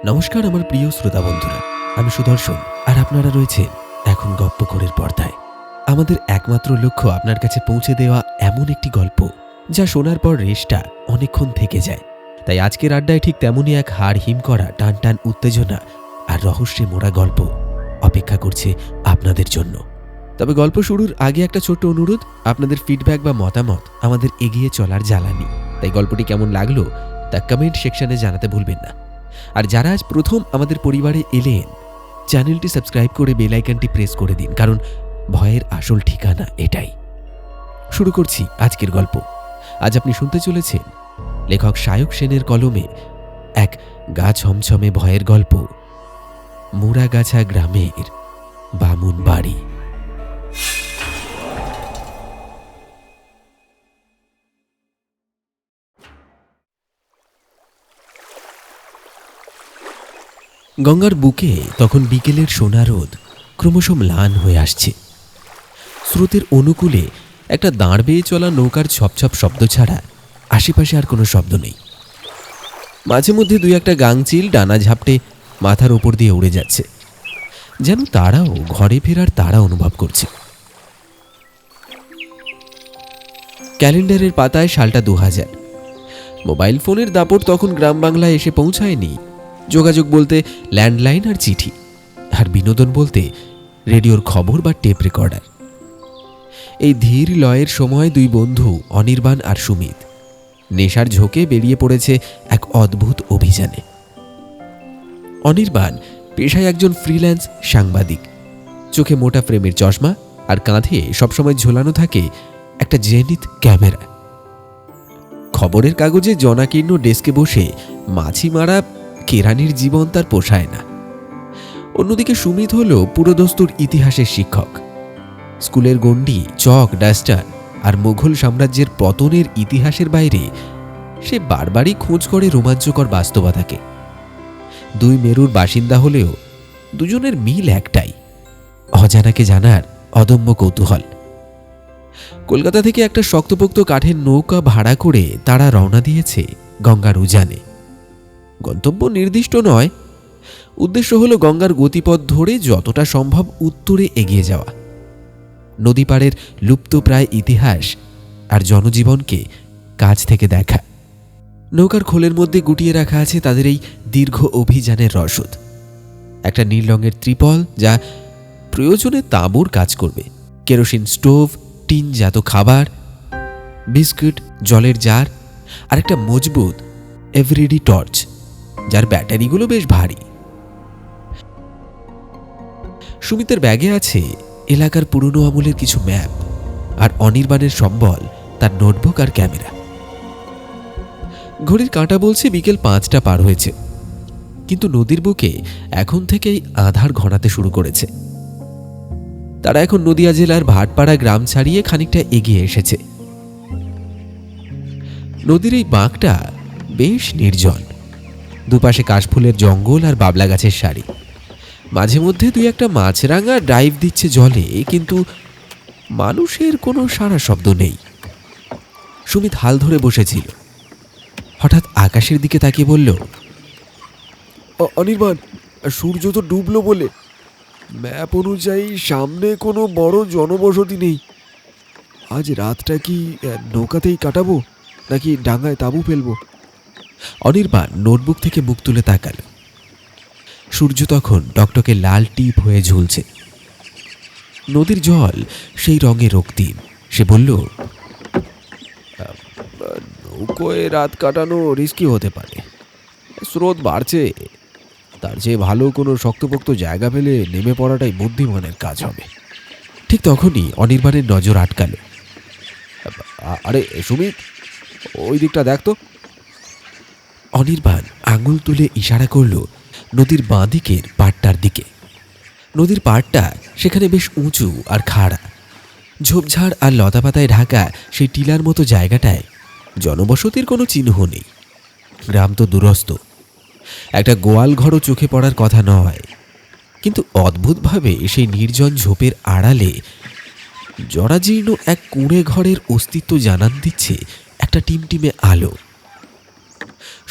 নমস্কার আমার প্রিয় শ্রোতা বন্ধুরা, আমি সুদর্শন আর আপনারা রয়েছেন এখন গপ্পকরের পর্দায়। আমাদের একমাত্র লক্ষ্য আপনার কাছে পৌঁছে দেওয়া এমন একটি গল্প যা শোনার পর রেশটা অনেকক্ষণ থেকে যায়। তাই আজকের আড্ডায় ঠিক তেমনই এক হাড় হিম করা টান টান উত্তেজনা আর রহস্যে মোড়া গল্প অপেক্ষা করছে আপনাদের জন্য। তবে গল্প শুরুর আগে একটা ছোট্ট অনুরোধ, আপনাদের ফিডব্যাক বা মতামত আমাদের এগিয়ে চলার জ্বালানি। তাই গল্পটি কেমন লাগলো তা কমেন্ট সেকশনে জানাতে ভুলবেন না। আর যারা আজ প্রথম আমাদের পরিবারে এলেন, চ্যানেলটি সাবস্ক্রাইব করে বেল আইকনটি প্রেস করে দিন, কারণ ভয়ের আসল ঠিকানা এটাই। শুরু করছি আজকের গল্প। আজ আপনি শুনতে চলেছেন লেখক সায়ক সেনের কলমে এক গা ছমছমে ভয়ের গল্প, মুড়াগাছা গ্রামের বামুন বাড়ি। গঙ্গার বুকে তখন বিকেলের সোনা রোদ ক্রমশ ম্লান হয়ে আসছে। স্রোতের অনুকূলে একটা দাঁড় বেয়ে চলা নৌকার ছপছপ শব্দ ছাড়া আশেপাশে আর কোনো শব্দ নেই। মাঝে মধ্যে দুই একটা গাংচিল ডানা ঝাপটে মাথার ওপর দিয়ে উড়ে যাচ্ছে, যেন তারাও ঘরে ফেরার তারা অনুভব করছে। ক্যালেন্ডারের পাতায় সালটা 2000। মোবাইল ফোনের দাপট তখন গ্রাম বাংলায় এসে পৌঁছায়নি। যোগাযোগ বলতে ল্যান্ডলাইন আর চিঠি, আর বিনোদন বলতে রেডিওর খবর বা টেপ রেকর্ডার। এই ধীর লয়ের সময় দুই বন্ধু অনির্বাণ আর সুমিত নেশার ঝোঁকে বেরিয়ে পড়েছে এক অদ্ভুত অভিযানে। অনির্বাণ পেশায় একজন ফ্রিল্যান্স সাংবাদিক, চোখে মোটা ফ্রেমের চশমা আর কাঁধে সবসময় ঝোলানো থাকে একটা জেনিথ ক্যামেরা। খবরের কাগজে জনাকীর্ণ ডেস্কে বসে মাছি মারা কেরানির জীবন তার পোষায় না। অন্যদিকে সুমিত হল পুরোদস্তুর ইতিহাসের শিক্ষক। স্কুলের গণ্ডি, চক, ডাস্টার আর মুঘল সাম্রাজ্যের পতনের ইতিহাসের বাইরে সে বারবারই খোঁজ করে রোমাঞ্চকর বাস্তবতাকে। দুই মেরুর বাসিন্দা হলেও দুজনের মিল একটাই, অজানাকে জানার অদম্য কৌতূহল। কলকাতা থেকে একটা শক্তপোক্ত কাঠের নৌকা ভাড়া করে তারা রওনা দিয়েছে গঙ্গার উজানে। গন্তব্য নির্দিষ্ট নয়, উদ্দেশ্য হলো গঙ্গার গতিপথ ধরে যতটা সম্ভব উত্তরে এগিয়ে যাওয়া, নদী পাড়ের লুপ্তপ্রায় ইতিহাস আর জনজীবনকে কাছ থেকে দেখা। নৌকার খোলের মধ্যে গুটিয়ে রাখা আছে তাদের এই দীর্ঘ অভিযানের রসদ। একটা নীল রঙের ত্রিপল, যা প্রয়োজনে তাঁবুর কাজ করবে, কেরোসিন স্টোভ, টিনজাত খাবার, বিস্কুট, জলের জার আর একটা মজবুত এভরিডি টর্চ, যার ব্যাটারিগুলো বেশ ভারী। সুমিতের ব্যাগে আছে এলাকার পুরনো আমলের কিছু ম্যাপ, আর অনির্বাণের সম্বল তার নোটবুক আর ক্যামেরা। ঘড়ির কাঁটা বলছে বিকেল 5টা পার হয়েছে, কিন্তু নদীর বুকে এখন থেকেই আঁধার ঘনাতে শুরু করেছে। তারা এখন নদিয়া জেলার ভাটপাড়া গ্রাম ছাড়িয়ে খানিকটা এগিয়ে এসেছে। নদীর এই বাঁকটা বেশ নির্জন, দুপাশে কাশফুলের জঙ্গল আর বাবলা গাছের সারি। মাঝে মধ্যে দুই একটা মাছরাঙা ডাইভ দিচ্ছে জলে, কিন্তু মানুষের কোনো সাড়া শব্দ নেই। সুমিত হাল ধরে বসেছিল, হঠাৎ আকাশের দিকে তাকিয়ে বলল, অনির্বাণ, সূর্য তো ডুবলো বলে ম্যাপ অনুযায়ী সামনে কোনো বড় জনবসতি নেই। আজ রাতটা কি নৌকাতেই কাটাবো নাকি ডাঙায় তাঁবু ফেলবো? অনির্বাণ নোটবুক থেকে মুখ তুলে তাকাল। সূর্য তখন টকটকে লাল টিপ হয়ে ঝুলছে, নদীর জল সেই রঙে রক্তিম। সে বলল, নৌকোয় রাত কাটানো রিস্কি হতে পারে, স্রোত বাড়ছে। তার চেয়ে ভালো কোনো শক্তপোক্ত জায়গা পেলে নেমে পড়াটাই বুদ্ধিমানের কাজ হবে। ঠিক তখনই অনির্বাণের নজর আটকাল। আরে সুমিত, ওই দিকটা দেখ তো। অনির্বাণ আঙুল তুলে ইশারা করল নদীর বাঁ দিকের পাড়টার দিকে। নদীর পাড়টা সেখানে বেশ উঁচু আর খাড়া, ঝোপঝাড় আর লতাপাতায় ঢাকা সেই টিলার মতো জায়গাটায় জনবসতির কোনো চিহ্ন নেই। গ্রাম তো দূরস্থ, একটা গোয়াল ঘরও চোখে পড়ার কথা নয়, কিন্তু অদ্ভুতভাবে সেই নির্জন ঝোপের আড়ালে জরাজীর্ণ এক কুঁড়ে ঘরের অস্তিত্ব জানান দিচ্ছে একটা টিমটিমে আলো।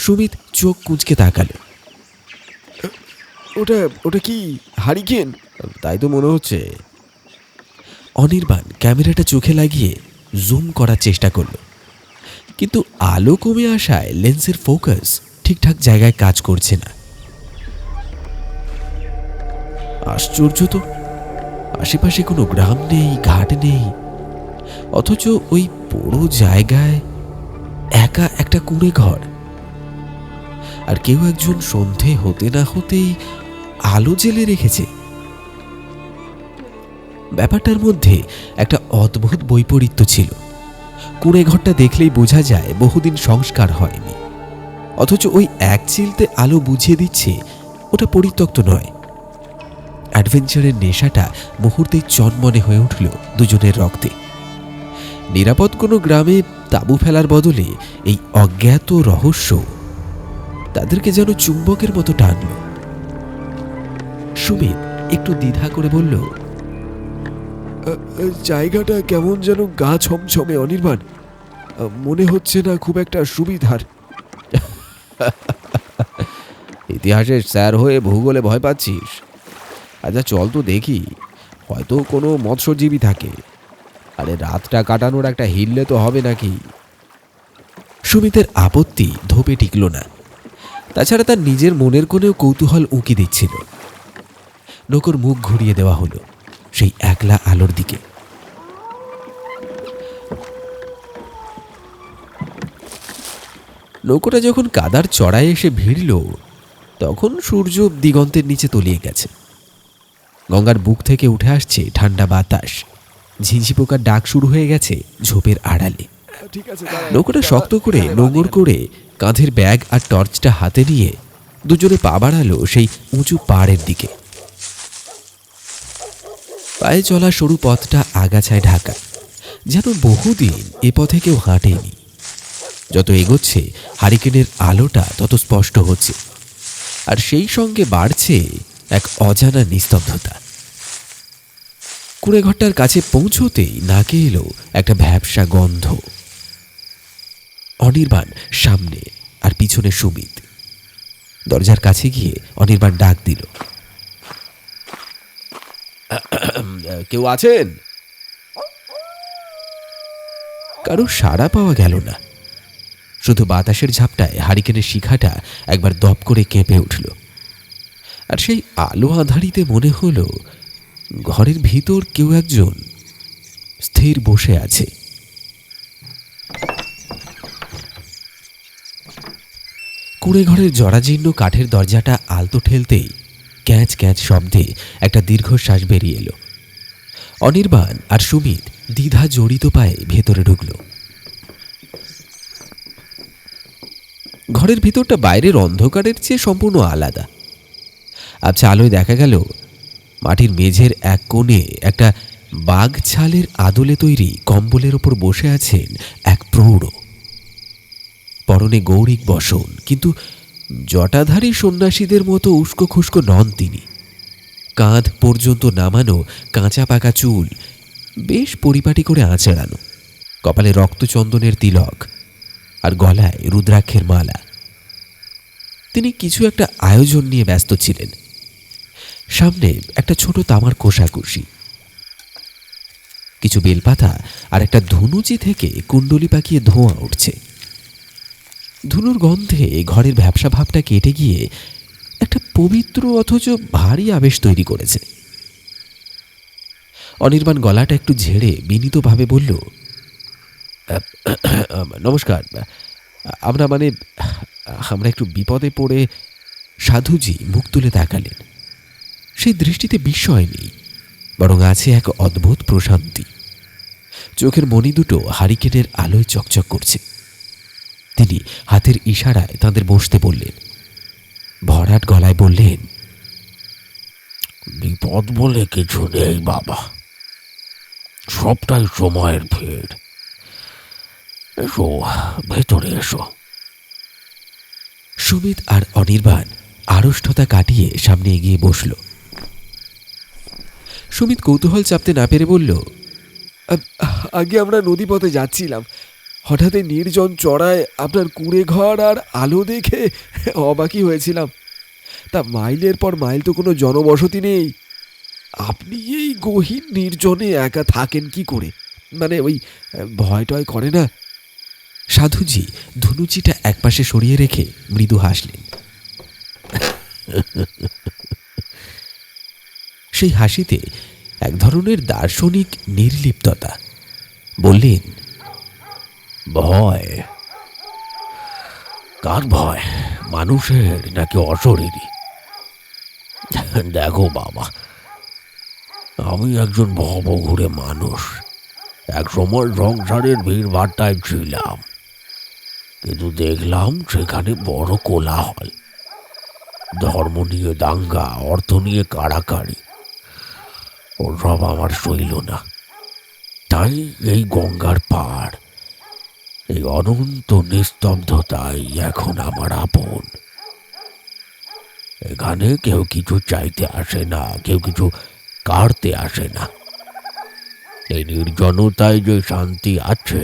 সুমিত চোখ কুঁচকে তাকাল। ওটা ওটা কি হারিকেন? তাই তো মনে হচ্ছে। অনির্বাণ ক্যামেরাটা চোখে লাগিয়ে জুম করার চেষ্টা করল, কিন্তু আলো কমে আসায় লেন্সের ফোকাস ঠিকঠাক জায়গায় কাজ করছে না। আশ্চর্য তো, আশেপাশে কোনো গ্রাম নেই, ঘাট নেই, অথচ ওই পুরো জায়গায় একা একটা কুঁড়ে ঘর। আর কেউ একজন সন্ধে হতে না হতেই আলো জেলে রেখেছে। ব্যাপারটার মধ্যে একটা অদ্ভুত বৈপরীত্য ছিল। কুঁড়ে ঘরটা দেখলেই বোঝা যায় বহুদিন সংস্কার হয়নি, অথচ ওই এক চিলতে আলো বুঝিয়ে দিচ্ছে ওটা পরিত্যক্ত নয়। অ্যাডভেঞ্চারের নেশাটা মুহূর্তেই চনমনে হয়ে উঠল দুজনের রক্তে। নিরাপদ কোনো গ্রামে তাঁবু ফেলার বদলে এই অজ্ঞাত রহস্য তাদেরকে যেন চুম্বকের মতো টানল। সুমিত একটু দ্বিধা করে বলল, জায়গাটা কেমন যেন গা ছমছমে অনির্বাণ। মনে হচ্ছে না খুব একটা সুবিধার। ইতিহাসের স্যার হয়ে ভূগোলে ভয় পাচ্ছিস? আচ্ছা চল তো দেখি, হয়তো কোনো মৎস্যজীবী থাকে। আরে রাতটা কাটানোর একটা হিললে তো হবে নাকি? সুমিতের আপত্তি ধোপে টিকল না। তাছাড়া তার নিজের মনের কোণেও কৌতূহল উঁকি দিচ্ছিল। নৌকোর মুখ ঘুরিয়ে দেওয়া হলো সেই একলা আলোর দিকে। নৌকোটা যখন কাদার চড়ায় এসে ভিড়ল, তখন সূর্য দিগন্তের নিচে তলিয়ে গেছে। গঙ্গার বুক থেকে উঠে আসছে ঠান্ডা বাতাস। ঝিঁঝি পোকার ডাক শুরু হয়ে গেছে ঝোপের আড়ালে। ঠিক আছে, নৌকোটা শক্ত করে নোঙর করে কাঁধের ব্যাগ আর টর্চটা হাতে নিয়ে দুজনে পা বাড়ালো সেই উঁচু পাহাড়ের দিকে। পায়ে চলা সরু পথটা আগাছায় ঢাকা, যেন বহুদিন এ পথে কেউ হাঁটেনি। যত এগোচ্ছে হারিকেনের আলোটা তত স্পষ্ট হচ্ছে, আর সেই সঙ্গে বাড়ছে এক অজানা নিস্তব্ধতা। কুঁড়েঘরটার কাছে পৌঁছতেই নাকে এলো একটা ভ্যাপসা গন্ধ। অনির্বাণ সামনে আর পিছনে সুমিত। দরজার কাছে গিয়ে অনির্বাণ ডাক দিল, কেউ আছেন? কারো সাড়া পাওয়া গেল না। শুধু বাতাসের ঝাপটায় হারিকেনের শিখাটা একবার দপ করে কেঁপে উঠল। আর সেই আলো আঁধারিতে মনে হলো ঘরের ভিতর কেউ একজন স্থির বসে আছে। কুঁড়ে ঘরের জরাজীর্ণ কাঠের দরজাটা আলতো ঠেলতেই ক্যাঁচ ক্যাঁচ শব্দে একটা দীর্ঘশ্বাস বেরিয়ে এলো। অনির্বাণ আর সুমিত দ্বিধা জড়িত পায়ে ভেতরে ঢুকল। ঘরের ভিতরটা বাইরের অন্ধকারের চেয়ে সম্পূর্ণ আলাদা। আচ্ছা আলোয় দেখা গেল মাটির মেঝের এক কোণে একটা বাঘ ছালের আদলে তৈরি কম্বলের ওপর বসে আছেন এক প্রৌঢ়। পরনে গৌরিক বসন, কিন্তু জটাধারী সন্ন্যাসীদের মতো উস্কো খুস্কো নন তিনি। কাঁধ পর্যন্ত নামানো কাঁচা পাকা চুল বেশ পরিপাটি করে আঁচড়ানো, কপালে রক্তচন্দনের তিলক আর গলায় রুদ্রাক্ষের মালা। তিনি কিছু একটা আয়োজন নিয়ে ব্যস্ত ছিলেন। সামনে একটা ছোট তামার কোষাকুষি, কিছু বেলপাতা আর একটা ধুনুচি থেকে কুণ্ডলি পাকিয়ে ধোঁয়া উঠছে। ধুনুর গন্ধে ঘরের ভ্যাপসা ভাবটা কেটে গিয়ে একটা পবিত্র অথচ ভারী আবেশ তৈরি করেছে। অনির্বাণ গলাটা একটু ঝেড়ে বিনীতভাবে বলল, নমস্কার, আমরা একটু বিপদে পড়ে। সাধুজি মুখ তুলে তাকালেন। সেই দৃষ্টিতে বিস্ময় নেই, বরং আছে এক অদ্ভুত প্রশান্তি। চোখের মণি দুটো হারিকেনের আলোয় চকচক করছে। তিনি হাতের ইশারায় তাদের বসতে বললেন। ভরাট গলায় বললেন, বিপদ বলে কিছু নেই বাবা, সবটাই সময়ের ফের। এসো, ভেতরে এসো। সুমিত আর অনির্বাণ আড়ষ্টতা কাটিয়ে সামনে এগিয়ে বসল। সুমিত কৌতূহল চাপতে না পেরে বলল, আগে আমরা নদীপথে যাচ্ছিলাম, হঠাৎই নির্জন চড়ায় আপনার কুঁড়ে ঘর আর আলো দেখে অবাকই হয়েছিলাম। তা মাইলের পর মাইল তো কোনো জনবসতি নেই। আপনি এই গহীন নির্জনে একা থাকেন কি করে? মানে ওই ভয় টয় করে না? সাধুজি ধনুচিটা একপাশে সরিয়ে রেখে মৃদু হাসলেন। সেই হাসিতে এক ধরনের দার্শনিক নির্লিপ্ততা। বললেন, ভয়? কার ভয়, মানুষের নাকি অশরীরী? দেখো বাবা, আমি একজন ভবঘুরে মানুষ। এক সময় সংসারের ভিড়ভাট্টায় ছিলাম, কিন্তু দেখলাম সেখানে বড় কোলাহল, ধর্ম নিয়ে দাঙ্গা, অর্থ নিয়ে কাড়াকাড়ি। ওসব আমার সইল না। তাই এই গঙ্গার পাড়, এই অনন্ত নিস্তব্ধতাই এখন আমার আপন। এখানে কেউ কিছু চাইতে আসে না, কেউ কিছু কাড়তে আসে না। এই নির্জনতায় যে শান্তি আছে,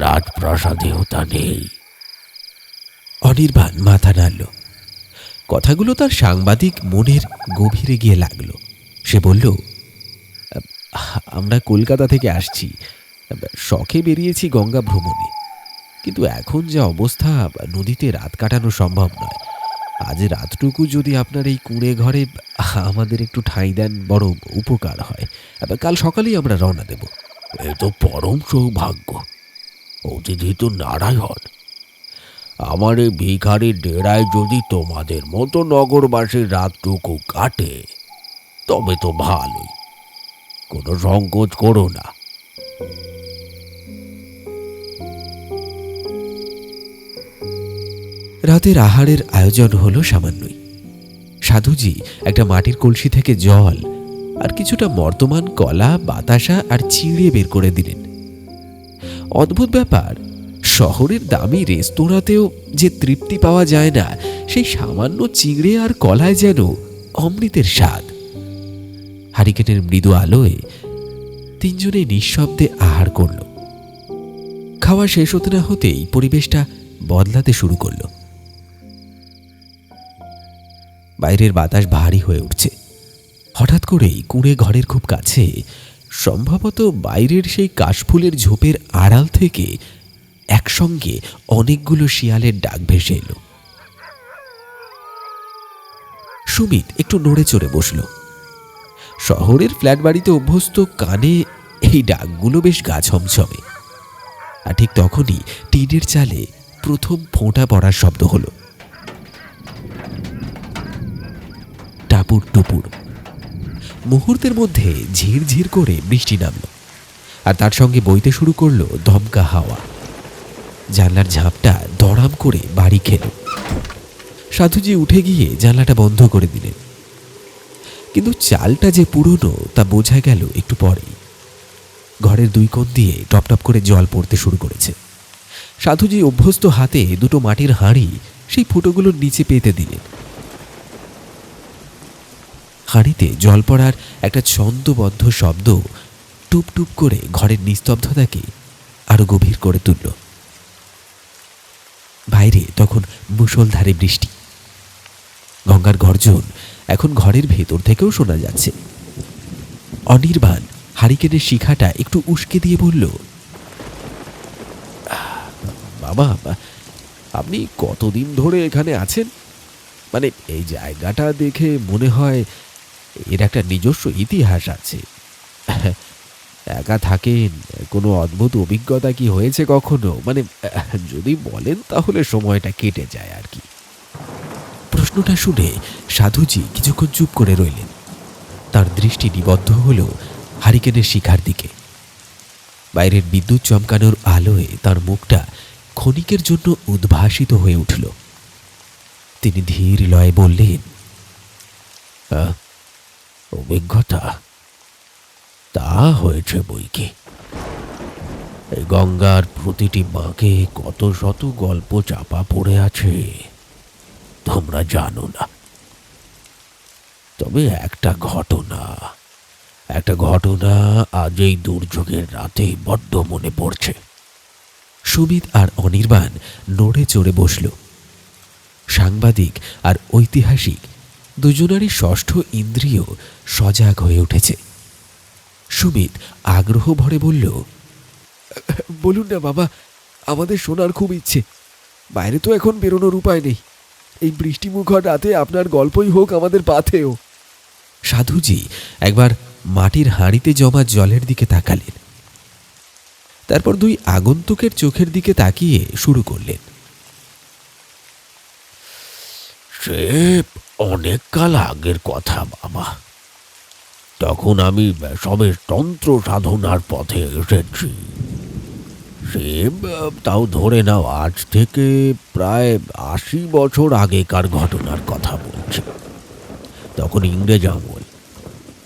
রাজপ্রাসাদেও তা নেই। অনির্বাণ মাথা নাড়ল। কথাগুলো তার সাংবাদিক মনের গভীরে গিয়ে লাগলো। সে বলল, আমরা কলকাতা থেকে আসছি, শখে বেরিয়েছি গঙ্গা ভ্রমণে, কিন্তু এখন যা অবস্থা, নদীতে রাত কাটানো সম্ভব নয়। আজ রাতটুকু যদি আপনার এই কুঁড়ে ঘরে আমাদের একটু ঠাঁই দেন, বড় উপকার হয়। কাল সকালেই আমরা রওনা দেব। এ তো পরম সৌভাগ্য। অতিথি তো নারায়ণ। আমার এই ভিখারির ডেরায় যদি তোমাদের মতো নগরবাসীর রাতটুকু কাটে, তবে তো ভালোই। কোনো সংকোচ করো না। রাতের আহারের আয়োজন হলো সামান্যই। সাধুজি একটা মাটির কলসি থেকে জল আর কিছুটা মর্তমান কলা, বাতাসা আর চিঁড়ে বের করে দিলেন। অদ্ভুত ব্যাপার, শহরের দামি রেস্তোরাঁতেও যে তৃপ্তি পাওয়া যায় না, সেই সামান্য চিঁড়ে আর কলায় যেন অমৃতের স্বাদ। হারিকেনের মৃদু আলোয় তিনজনে নিঃশব্দে আহার করল। খাওয়া শেষ হতে না হতেই পরিবেশটা বদলাতে শুরু করল। বাইরের বাতাস ভারী হয়ে উঠছে। হঠাৎ করেই কুঁড়ে ঘরের খুব কাছে, সম্ভবত বাইরের সেই কাশফুলের ঝোপের আড়াল থেকে একসঙ্গে অনেকগুলো শিয়ালের ডাক ভেসে এলো। সুমিত একটু নড়ে চড়ে বসল। শহরের ফ্ল্যাট বাড়িতে অভ্যস্ত, কানে এই ডাকগুলো বেশ গা ছমছমে। আর ঠিক তখনই টিনের চালে প্রথম ফোঁটা পড়ার শব্দ হলো। টাপুর টুপুর। মুহূর্তের মধ্যে ঝিরঝির করে বৃষ্টি নামল, আর তার সঙ্গে বইতে শুরু করলো দমকা হাওয়া। জানলার ঝাঁপটা দড়াম করে বাড়ি খেল। সাধুজি উঠে গিয়ে জানলাটা বন্ধ করে দিলেন, কিন্তু চালটা যে পুরনো তা বোঝা গেল একটু পরেই। ঘরের দুই কোণ দিয়ে টপটপ করে জল পড়তে শুরু করেছে। সাধুজি অভ্যস্ত হাতে দুটো মাটির হাঁড়ি সেই ফুটোগুলোর নিচে পেতে দিলেন। হাঁড়িতে জল পড়ার একটা ছন্দবদ্ধ শব্দ টুপ টুপ করে ঘরের নিস্তব্ধতাকে আরো গভীর করে তুলল। বাইরে তখন মুষলধারে বৃষ্টি। গঙ্গার গর্জন এখন ঘরের ভেতর থেকেও শোনা যাচ্ছে। অনির্বাণ হারিকেনের শিখাটা একটু উস্কে দিয়ে বলল, বাবা, আপনি কতদিন ধরে এখানে আছেন? মানে এই জায়গাটা দেখে মনে হয় এর একটা নিজস্ব ইতিহাস আছে। একা থাকেন, কোনো অদ্ভুত অভিজ্ঞতা কি হয়েছে কখনো? মানে যদি বলেন তাহলে সময়টা কেটে যায় আর কি। প্রশ্নটা শুনে সাধুজি কিছুক্ষণ চুপ করে রইলেন। তার দৃষ্টি নিবদ্ধ হল হারিকেনের শিখার দিকে। বাইরের বিদ্যুৎ চমকানোর আলোয় তার মুখটা ক্ষণিকের জন্য উদ্ভাসিত হয়ে উঠল। তিনি ধীর লয়ে বললেন, অভিজ্ঞতা তা হয়েছে বইকি। এই গঙ্গার প্রতিটি বাঁকে কত শত গল্প চাপা পড়ে আছে, তোমরা জানো না। তবে একটা ঘটনা আজ এই দুর্যোগের রাতে বড্ড মনে পড়ছে। সুমিত আর অনির্বাণ নড়ে চড়ে বসল। সাংবাদিক আর ঐতিহাসিক দুজনারই ষষ্ঠ ইন্দ্রিয় সজাগ হয়ে উঠেছে। সুমিত আগ্রহ ভরে বলল, বলুন না বাবা, আমাদের শোনার খুব ইচ্ছে। বাইরে তো এখন বেরোনোর উপায় নেই। এই বৃষ্টিমুখর রাতে আপনার গল্পই হোক আমাদের পাথেও। সাধুজি একবার মাটির হাঁড়িতে জমা জলের দিকে তাকালেন, তারপর দুই আগন্তুকের চোখের দিকে তাকিয়ে শুরু করলেন। সে অনেক কাল আগের কথা বাবা। তখন আমি সবে তন্ত্র সাধনার পথে এসেছি। সে তাও ধরে নাও আজ থেকে প্রায় ৮০ বছর আগেকার ঘটনার কথা বলছি। তখন ইংরেজ আমল,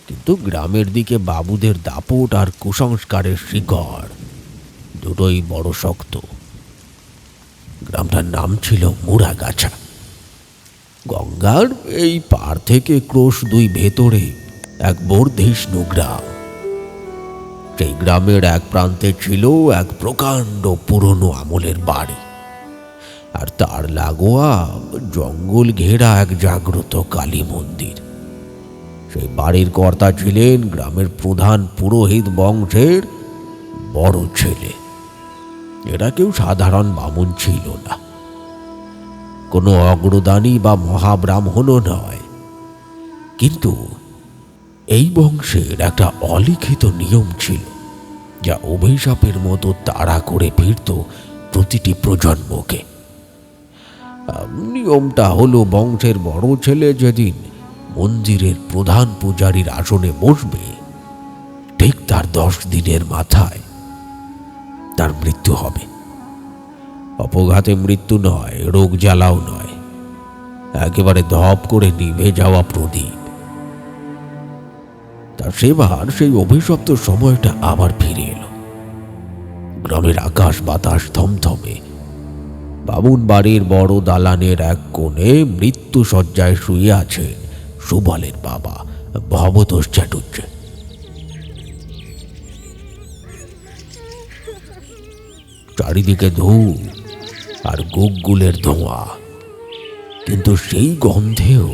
কিন্তু গ্রামের দিকে বাবুদের দাপট আর কুসংস্কারের শিকড় দুটোই বড় শক্ত। গ্রামটার নাম ছিল মুড়াগাছা। গঙ্গার এই পার থেকে ক্রোশ ২ ভেতরে এক বর্ধিষ্ণু গ্রাম। সেই গ্রামের এক প্রান্তে ছিল এক প্রকাণ্ড পুরনো আমলের বাড়ি, আর তার লাগোয়া জঙ্গল ঘেরা এক জাগ্রত কালী মন্দির। সেই বাড়ির কর্তা ছিলেন গ্রামের প্রধান পুরোহিত বংশের বড় ছেলে। এরা কেউ সাধারণ বামুন ছিল না, কোনো অগ্রদানী বা মহাব্রাহ্মণও নয়। কিন্তু এই বংশের একটা অলিখিত নিয়ম ছিল, যা অভিশাপের মতো তাড়া করে ফিরত প্রতিটি প্রজন্মকে। নিয়মটা হলো, বংশের বড় ছেলে যেদিন মন্দিরের প্রধান পূজারীর আসনে বসবে, ঠিক তার ১০ দিনের মাথায় তার মৃত্যু হবে। অপঘাতে মৃত্যু নয়, রোগ জ্বালাও নয়, একেবারে ধপ করে নিভে যাওয়া প্রদীপ। তার সেবার সেই অভিশপ্ত সময়টা আবার ফিরে এলো। গ্রামের আকাশ বাতাস থমথমে। বামুন বাড়ির বড় দালানের এক কোণে মৃত্যু শয্যায় শুয়ে আছে সুবলের বাবা ভবতোষ চ্যাটুর্য। চারিদিকে ধূপ আর গুগগুলের ধোঁয়া, কিন্তু সেই গন্ধেও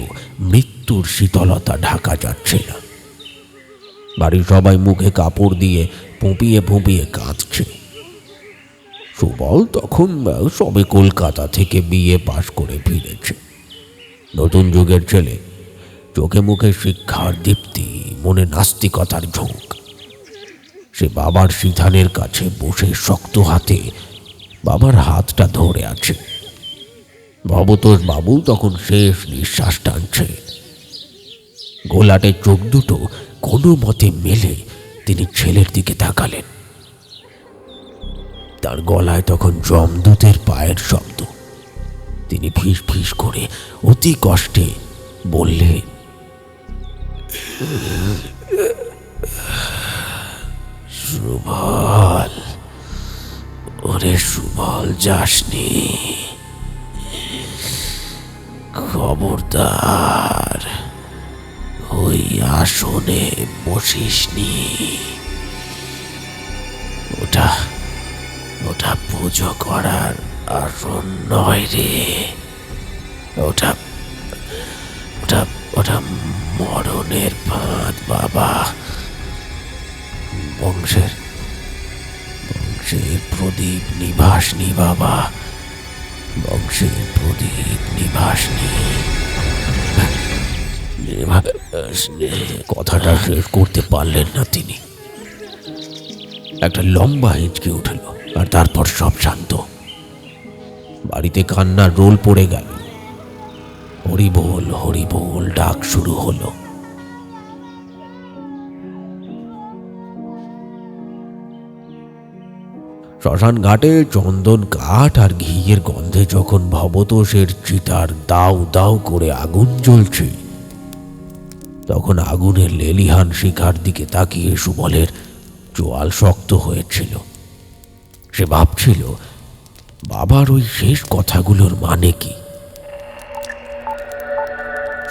মৃত্যুর শীতলতা ঢাকা যাচ্ছে না। বাড়ির সবাই মুখে কাপড় দিয়ে ফুঁপিয়ে ফুঁপিয়ে কাঁদছে। সুবল তখন সবে কলকাতা থেকে বিয়ে পাশ করে ফিরেছে। নতুন যুগের ছেলে, চোখে মুখে শিক্ষার দীপ্তি, মনে নাস্তিকতার ঝোঁক। সে বাবার সিধানের কাছে বসে শক্ত হাতে বাবার হাতটা ধরে আছে। ভবতোষ বাবু তখন শেষ নিঃশ্বাস টানছে। গোলাটে চোখ দুটো কোনো মতে মেলে তিনি ছেলের দিকে তাকালেন। তার গলায় তখন যমদূতের পায়ের শব্দ। তিনি ফিস ফিস করে অতি কষ্টে বললেন, সুবল, ওরে সুবল, যাসনি, খবরদার ওই আসনে বসিসনি। ওটা ওটা পুজো করার আসন নয় রে, ওটা ওটা ওটা মরণের ফাঁদ বাবা। বংশের প্রদীপ নিভাসনি বাবা, বংশের প্রদীপ নিভাসনি। কথাটা শেষ করতে পারলেন না তিনি। একটা লম্বা হিঁচকে উঠল, আর তারপর সব শান্ত। বাড়িতে কান্নার রোল পড়ে গেল। হরিবোল হরিবোল ডাক শুরু হলো। শ্মশান ঘাটে চন্দন কাঠ আর ঘিয়ের গন্ধে যখন ভবতোষের চিতার দাউ দাউ করে আগুন জ্বলছে, তখন আগুনের লেলিহান শিখার দিকে তাকিয়ে সুবলের চোয়াল শক্ত হয়েছিল। সে ভাবছিল, বাবার ওই শেষ কথাগুলোর মানে কি?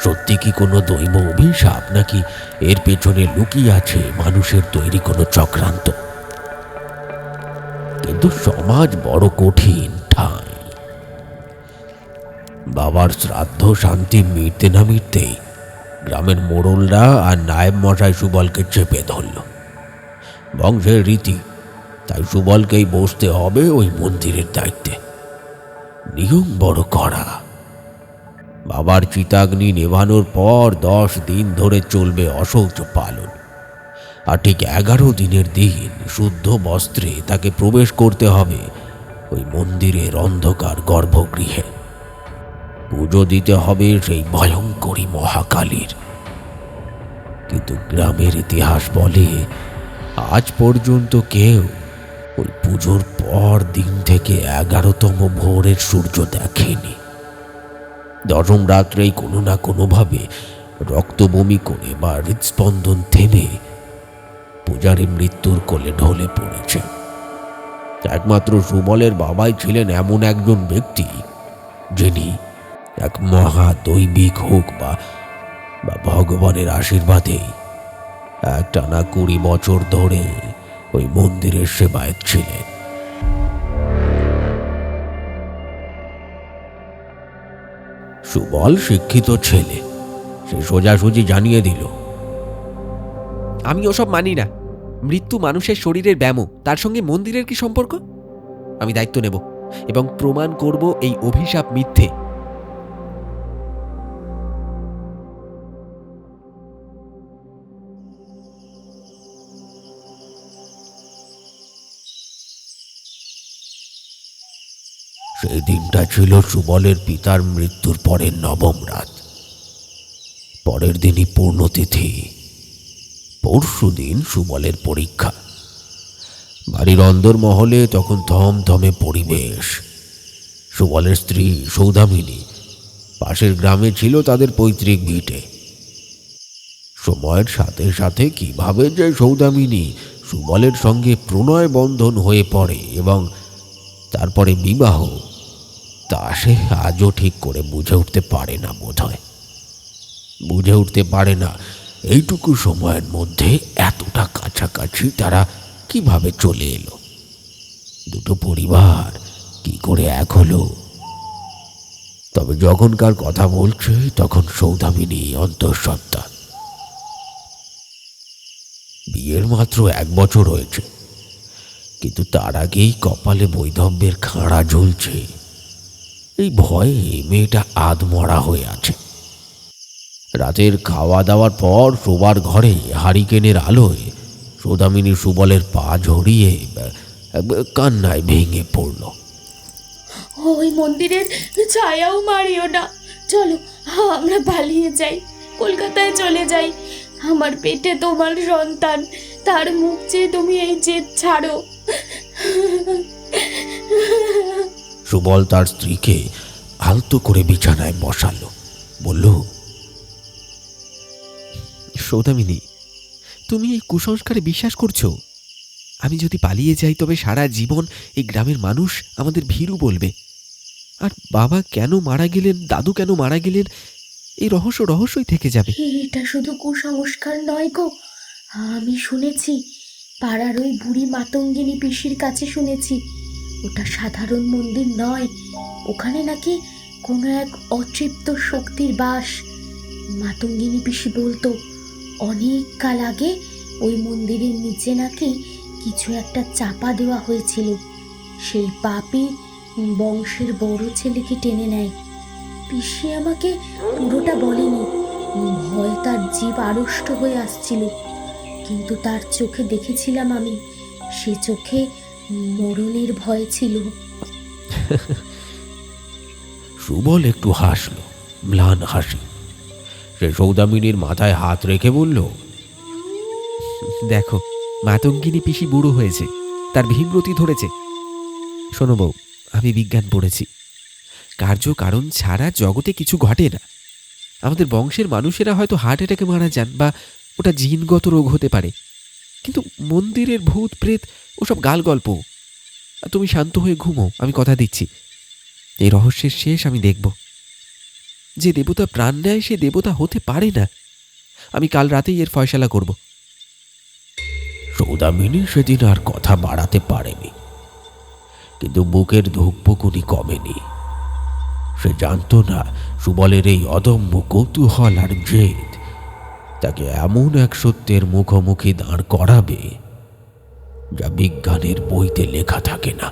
সত্যি কি কোনো দৈব অভিশাপ, নাকি এর পেছনে লুকিয়ে আছে মানুষের তৈরি কোনো চক্রান্ত? কিন্তু সমাজ বড় কঠিন ঠাঁই। বাবার শ্রাদ্ধ শান্তি মিটতে না মিটতেই গ্রামের মোড়লরা আর নায়েব মশাই সুবলকে চেপে ধরল। বংশের রীতি, তাই সুবলকেই বসতে হবে ওই মন্দিরের দায়িত্বে। নিয়ম বড় কড়া। বাবার চিতাগ্নি নেভানোর পর 10 দিন ধরে চলবে অশৌচ পালন, আর ঠিক 11 দিনের দিন শুদ্ধ বস্ত্রে তাকে প্রবেশ করতে হবে ওই মন্দিরের অন্ধকার গর্ভগৃহে। পুজো দিতে হবে সেই ভয়ঙ্করী মহাকালীর। কিন্তু গ্রামের ইতিহাস বলে আজ পর্যন্ত কেউ ওই পুজোর পর দিন থেকে 11তম ভোরের সূর্য দেখেনি। 10ম রাত্রেই কোনো না কোনোভাবে রক্তবমি করে বা হৃদস্পন্দন থেমে পূজারী মৃত্যুর কোলে ঢলে পড়েছে। একমাত্র সুবলের বাবাই ছিলেন এমন একজন ব্যক্তি যিনি এক মহাদৈবিক হোক বা ভগবানের আশীর্বাদে একটানা 20 বছর ধরে ওই মন্দিরের সেবায়ত ছিলেন। সুবল শিক্ষিত ছেলে, সে সোজাসুজি জানিয়ে দিল, আমি ওসব মানি না। মৃত্যু মানুষের শরীরের ব্যামো, তার সঙ্গে মন্দিরের কি সম্পর্ক? আমি দায়িত্ব নেব এবং প্রমাণ করব এই অভিশাপ মিথ্যে। সেই দিনটা ছিল সুবলের পিতার মৃত্যুর পরের 9ম রাত। পরের দিনই পূর্ণতিথি। পরশুদিন সুবলের পরীক্ষা। বাড়ির অন্দরমহলে তখন থমথমে পরিবেশ। সুবলের স্ত্রী সৌদামিনী পাশের গ্রামে ছিল তাদের পৈতৃক ভিটে। সময়ের সাথে সাথে কিভাবে যে সৌদামিনী সুবলের সঙ্গে প্রণয় বন্ধন হয়ে পড়ে এবং তারপরে বিবাহ, তা সে আজও ঠিক করে বুঝে উঠতে পারে না। বোধহয় বুঝে উঠতে পারে না এইটুকু সময়ের মধ্যে এতটা কাছাকাছি তারা কিভাবে চলে এলো। দুটো পরিবার কি করে এক হলো। তবে যখনকার কথা বলছে তখন সৌদামিনী অন্তঃসত্ত্বা। বিয়ের মাত্র 1 বছর হয়েছে, কিন্তু তার আগেই কপালে বৈধব্যের খাঁড়া ঝুলছে। এই ভয়ে মেয়েটা আধমরা হয়ে আছে। রাতের খাওয়া দাওয়ার পর শোবার ঘরে হারিকেনের আলোয় সৌদামিনী সুবলের পা ঝরিয়ে কান্নায় ভেঙে পড়ল। ওই মন্দিরের ছায়াও মারিও না, চলো আমরা পালিয়ে যাই, কলকাতায় চলে যাই। আমার পেটে তোমার সন্তান, তার মুখ চেয়ে তুমি এই জেদ ছাড়ো। সুবল তার স্ত্রীকে আলতো করে বিছানায় বসালো, বলল, সৌদামিনী, তুমি এই কুসংস্কারে বিশ্বাস করছো? আমি যদি পালিয়ে যাই তবে সারা জীবন এই গ্রামের মানুষ আমাদের ভীরু বলবে। আর বাবা কেন মারা গেলেন, দাদু কেন মারা গেলেন, এই রহস্যই থেকে যাবে। এটা শুধু কুসংস্কার নয় গো, আমি শুনেছি, পাড়ার ওই বুড়ি মাতঙ্গিনী পিসির কাছে শুনেছি, ওটা সাধারণ মন্দির নয়, ওখানে নাকি কোনো এক অতৃপ্ত শক্তির বাস। মাতঙ্গিনী পিসি বলতো অনেক কাল আগে ওই মন্দিরের নিচে নাকি কিছু একটা চাপা দেওয়া হয়েছিল, সেই পাপই বংশের বড় ছেলেকে টেনে নেয়। পিসি আমাকে পুরোটা বলেনি, ভয় তার জীব আড়ষ্ট হয়ে আসছিল, কিন্তু তার চোখে দেখেছিলাম আমি, সে চোখে মরণের ভয় ছিল। সুবল একটু হাসল, ম্লান হাসি। সে সৌদামিনীর মাথায় হাত রেখে বলল, দেখো, মাতঙ্গিনী পিসি বুড়ো হয়েছে, তার ভীমরতি ধরেছে। শোনো বউ, আমি বিজ্ঞান পড়েছি। কার্য কারণ ছাড়া জগতে কিছু ঘটে না। আমাদের বংশের মানুষেরা হয়তো হার্ট অ্যাটাকে মারা যান বা ওটা জিনগত রোগ হতে পারে, কিন্তু মন্দিরের ভূত প্রেত ওসব গাল গল্প। তুমি শান্ত হয়ে ঘুমো, আমি কথা দিচ্ছি, এই রহস্যের শেষ আমি দেখব। যে দেবতা প্রাণ নেয় সে দেবতা হতে পারে না। আমি কাল রাতেই এর ফয়সালা করব। সৌদামিনী সেদিন আর কথা বাড়াতে পারেনি, কিন্তু বুকের ধুকপুকুনি কমেনি। সে জানতো না সুবলের এই অদম্য কৌতূহল আর জেদ তাকে এমন এক সত্যের মুখোমুখি দাঁড় করাবে যা বিজ্ঞানের বইতে লেখা থাকে না।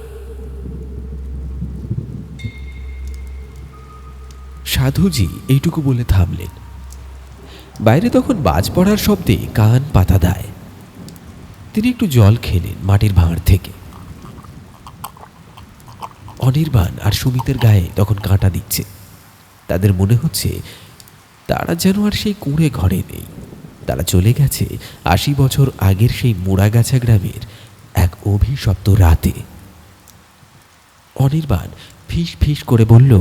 সাধুজি এইটুকু বলে থামলেন। বাইরে তখন বাজ পড়ার শব্দে কান পাতা দেয়। তিনি একটু জল খেলেন মাটির ভাঁড় থেকে। অনির্বাণ আর সুমিতের গায়ে তখন কাঁটা দিচ্ছে। তাদের মনে হচ্ছে তারা যেন আর সেই কুঁড়ে ঘরে নেই। তারা চলে গেছে ৮০ বছর আগের সেই মুড়াগাছা গ্রামের এক অভিশপ্ত রাতে। অনির্বাণ ফিস ফিস করে বলল,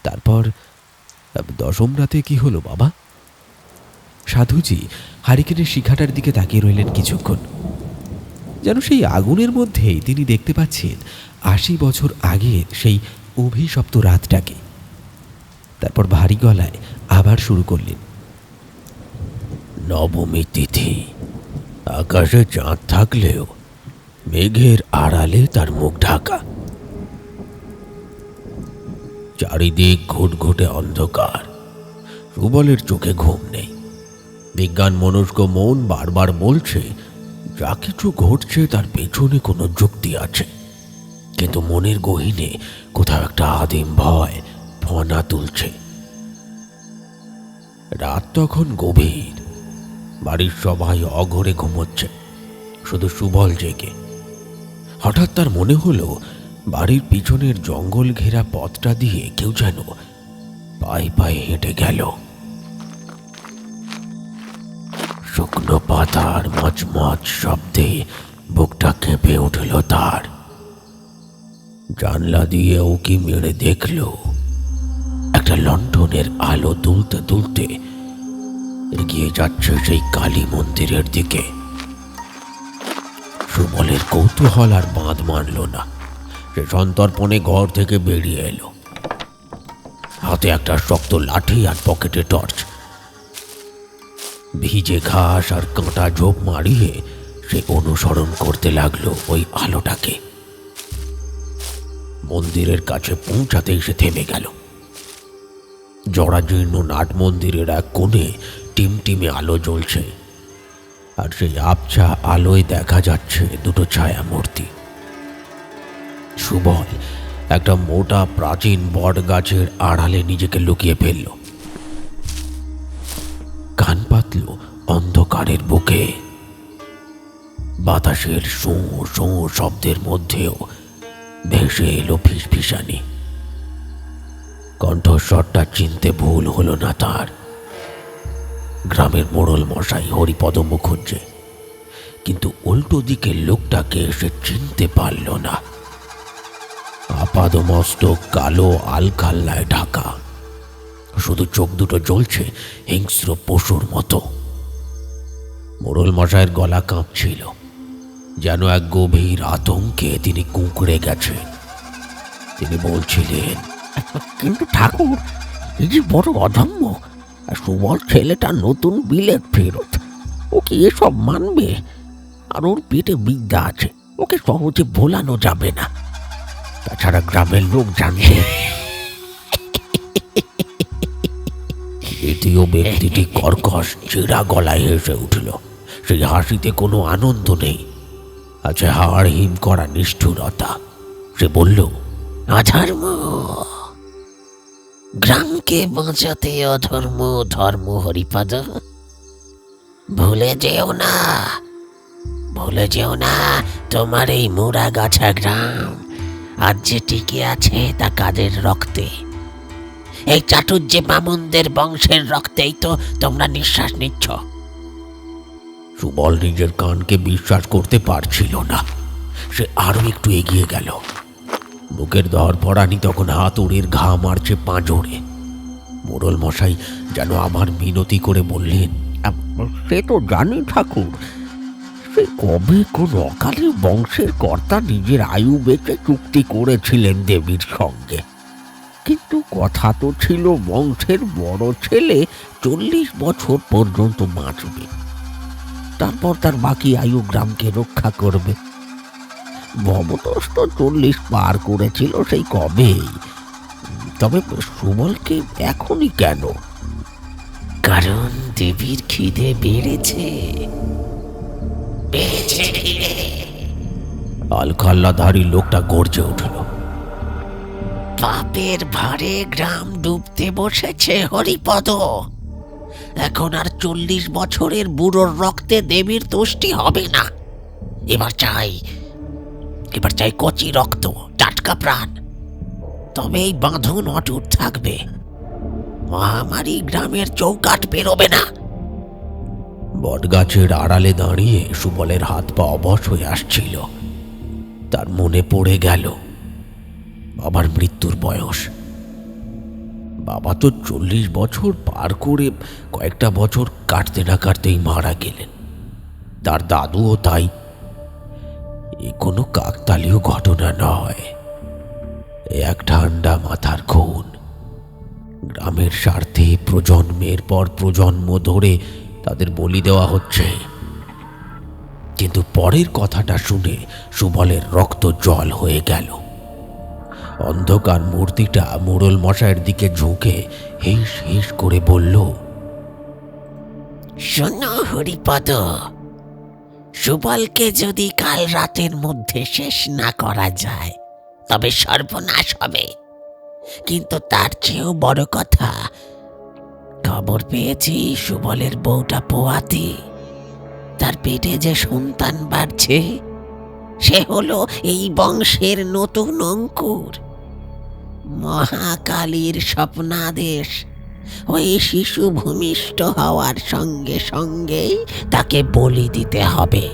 তারপর ১০ম রাতে কি হলো বাবা? সাধুজি হারিকেনের শিখাটার দিকে তাকিয়ে রইলেন কিছুক্ষণ। যেন সেই আগুনের মধ্যেই তিনি দেখতে পাচ্ছেন ৮০ বছর আগের সেই অভিশপ্ত রাতটাকে। তারপর ভারী গলায় আবার শুরু করলেন, নবমী তিথি, আকাশে চাঁদ থাকলেও মেঘের আড়ালে তার মুখ ঢাকা। চারিদিক ঘুটঘুটে অন্ধকার। সুবলের চোখে ঘুম নেই। বিজ্ঞান মনস্ক মন বারবার বলছে যা কিছু ঘটছে তার পেছনে কোনো যুক্তি আছে, কিন্তু মনের গহীনে কোথাও একটা আদিম ভয় ফনা তুলছে। রাত তখন গভীর। বাড়ির সবাই অঘরে ঘুমোচ্ছে, শুধু সুবল জেগে। হঠাৎ তার মনে হলো বাড়ির পিছনের জঙ্গল ঘেরা পথটা দিয়ে কেউ যেন পায়ে পায়ে হেঁটে গেল। শুকনো পাতার মচমচ শব্দে বুকটা কেঁপে উঠল তার। জানলা দিয়ে উকি মেরে দেখল একটা লণ্ঠনের আলো দুলতে দুলতে এগিয়ে যাচ্ছে সেই কালী মন্দিরের দিকে। সুবলের কৌতূহল আর বাঁধ মানল না। সে সন্তর্পণে ঘর থেকে বেরিয়ে এলো, হাতে একটা শক্ত লাঠি আর পকেটে টর্চ। ভিজে ঘাস আর কাঁটা ঝোপ মারিয়ে সে অনুসরণ করতে লাগলো ওই আলোটাকে। মন্দিরের কাছে পৌঁছাতেই সে থেমে গেল। জরাজীর্ণ নাট মন্দিরের এক কোণে টিমটিমে আলো জ্বলছে, আর সেই আবছা আলোয় দেখা যাচ্ছে দুটো ছায়া মূর্তি। সুবল একটা মোটা প্রাচীন বট গাছের আড়ালে নিজেকে লুকিয়ে ফেলল। কান পাতল অন্ধকারের বুকে। বাতাসের শোঁ শোঁ শব্দের মধ্যেও ভেসে এলো ফিসফিসানি। কণ্ঠস্বরটা চিনতে ভুল হলো না তার। গ্রামের মোড়ল মশাই হরিপদ মুখুজ্জে, কিন্তু উল্টো দিকের লোকটাকে সে চিনতে পারল না। আপাদমস্তক কালো আলখাল্লায় ঢাকা, শুধু চোখ দুটো জ্বলছে হিংস্র পশুর মতো। মোড়ল মশাইয়ের গলা কাঁপছিল, যেন এক গভীর আতঙ্কে তিনি কুঁকড়ে গেছেন। তিনি বলছিলেন, কিন্তু ঠাকুর, এই যে বড় অধম্য। সুবল ছেলেটা নতুন বিলেত ফেরত, ও কি এসব মানবে? আর ওর পেটে বিদ্যা আছে, ওকে সহজে ভোলানো যাবে না। তাছাড়া গ্রামের লোক জানবে। দ্বিতীয় ব্যক্তিটি কর্কশ চেরা গলায় হেসে উঠল। সেই হাসিতে কোনো আনন্দ নেই, আছে হাড় হিম করা নিষ্ঠুরতা। সে বলল, অধর্ম, গ্রামকে বাঁচাতে অধর্ম ধর্ম হরিপদ। ভুলে যেও না, ভুলে যেও না, তোমার এই মুড়াগাছা গ্রাম আজ যে টিকে আছে তা কাদের রক্তে? এই চাটুর্যে বামুনদের বংশের রক্তেই তো তোমরা নিঃশ্বাস নিচ্ছ। সুবল নিজের কানকে বিশ্বাস করতে পারছিল না। সে আরো একটু এগিয়ে গেল। বুকের ধরফরানি তখন হাতুড়ির ঘা মারছে পাঁজরে। মোড়ল মশাই যেন আবার মিনতি করে বললেন, সে তো জানি ঠাকুর, সে কবে কোন অকালে বংশের কর্তা নিজের আয়ু বেঁচে চুক্তি করেছিলেন দেবীর সঙ্গে। কিন্তু কথা তো ছিল বংশের বড় ছেলে 40 বছর পর্যন্ত বাঁচবে, তারপর তার বাকি আয়ু গ্রামকে রক্ষা করবে। ভবতোষ তো 40 পার করেছিল সেই কবেই। তবে সুবলকে এখনই কেন? কারণ দেবীর খিদে বেড়েছে। আলখাল্লাধারী লোকটা গর্জে উঠল। পাপের ভারে গ্রাম ডুবতে বসেছে হরিপদ। এখন আর 40 বছরের বুড়োর রক্তে দেবীর তুষ্টি হবে না। এবার চাই কচি রক্ত, টাটকা প্রাণ। তবে এই বাঁধন অটুট থাকবে। মহামারী গ্রামের চৌকাঠ বেরোবে না। বটগাছের আড়ালে দাঁড়িয়ে সুবলের হাত পা অবশ হয়ে আসছিল। তার মনে পড়ে গেল বাবার মৃত্যুর বয়স। বাবা তো 40 বছর পার করে কয়েকটা বছর কাটতে না কাটতেই মারা গেলেন। তার দাদুও তাই। এ কোনো কাকতালীয় ঘটনা নয়, এক ঠান্ডা মাথার খুন। গ্রামের স্বার্থে প্রজন্মের পর প্রজন্ম ধরে তাদের বলি দেওয়া হচ্ছে। কিন্তু পরের কথাটা শুনে সুবলের রক্ত জল হয়ে গেল। অন্ধকার মূর্তিটা মোড়ল মশাইয়ের দিকে ঝুঁকে হিস হিস করে বলল, শোনো হরিপদ, সুবলকে যদি কাল রাতের মধ্যে শেষ না করা যায় তবে সর্বনাশ হবে। কিন্তু তার চেয়েও বড় কথা, খবর পেয়েছি সুবলের বউটা পোয়াতি। তার পেটে যে সন্তান বাড়ছে সে হলো এই বংশের নতুন অঙ্কুর। মহাকালীর স্বপ্নাদেশ। ওই শিশু ভূমিষ্ঠ হওয়ার সঙ্গে সঙ্গেই তাকে বলি দিতে হবে।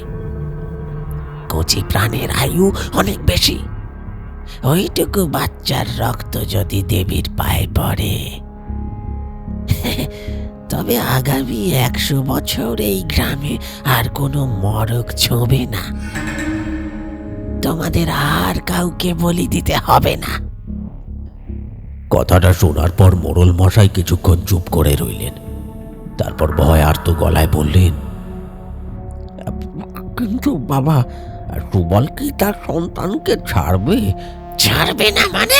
কচি প্রাণের আয়ু অনেক বেশি। ওইটুকু বাচ্চার রক্ত যদি দেবীর পায়ে পড়ে, তবে আগামী 100 বছর এই গ্রামে আর কোনো মরক ছোঁবে না। তোমাদের আর কাউকে বলি দিতে হবে না। কথাটা শোনার পর মোড়ল মশাই কিছুক্ষণ চুপ করে রইলেন। তারপর ভয় আর্ত গলায় বললেন, কিন্তু বাবা, সুবল কি তার সন্তানকে ছাড়বে? ছাড়বে না মানে?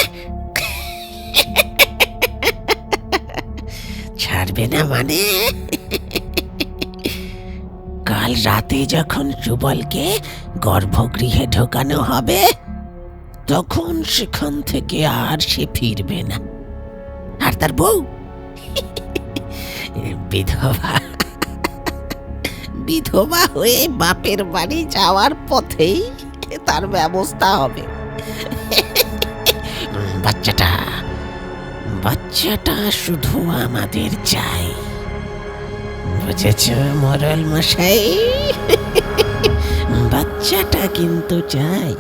ছাড়বে না মানে? কাল রাতে যখন সুবলকে গর্ভগৃহে ঢোকানো হবে তখন সেখান থেকে আর সে ফিরবে না। আর তার বউ বিধবা হয়ে বাপের বাড়ি যাওয়ার পথেই তার ব্যবস্থা হবে। বাচ্চাটা শুধু আমাদের চাই, বুঝেছ মোড়ল মশাই? বাচ্চাটা কিন্তু চাই।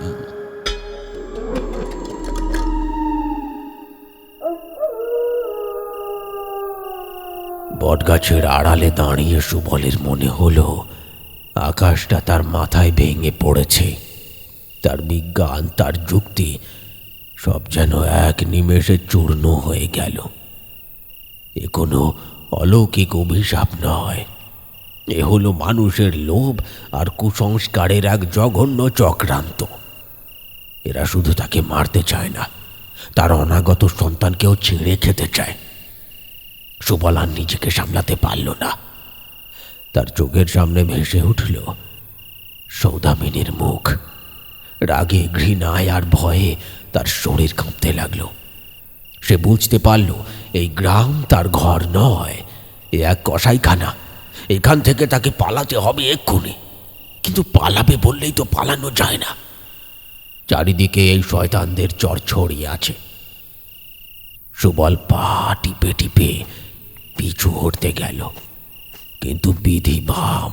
বটগাছের আড়ালে দাঁড়িয়ে সুবলের মনে হলো আকাশটা তার মাথায় ভেঙে পড়েছে। তার বিজ্ঞান, তার যুক্তি সব যেন এক নিমেষে চূর্ণ হয়ে গেল। এ কোনো অলৌকিক অভিশাপ নয়, এ হলো মানুষের লোভ আর কুসংস্কারের এক জঘন্য চক্রান্ত। এরা শুধু তাকে মারতে চায় না, তার অনাগত সন্তানকেও ছিঁড়ে খেতে চায়। সুবল আর নিজেকে সামলাতে পারল না। তার চোখের সামনে ভেসে উঠল সৌদামিনীর মুখ। রাগে, ঘৃণায় আর ভয়ে তার শরীর কাঁপতে লাগল। সে বুঝতে পারল এই গ্রাম তার ঘর নয়, এ এক কসাইখানা। এখান থেকে তাকে পালাতে হবে এক্ষুনি। কিন্তু পালাবে বললেই তো পালানো যায় না। চারিদিকে এই শয়তানদের চর ছড়িয়ে আছে। সুবল পা টিপে টিপে পিছু হটতে গেল, কিন্তু বিধি বাম।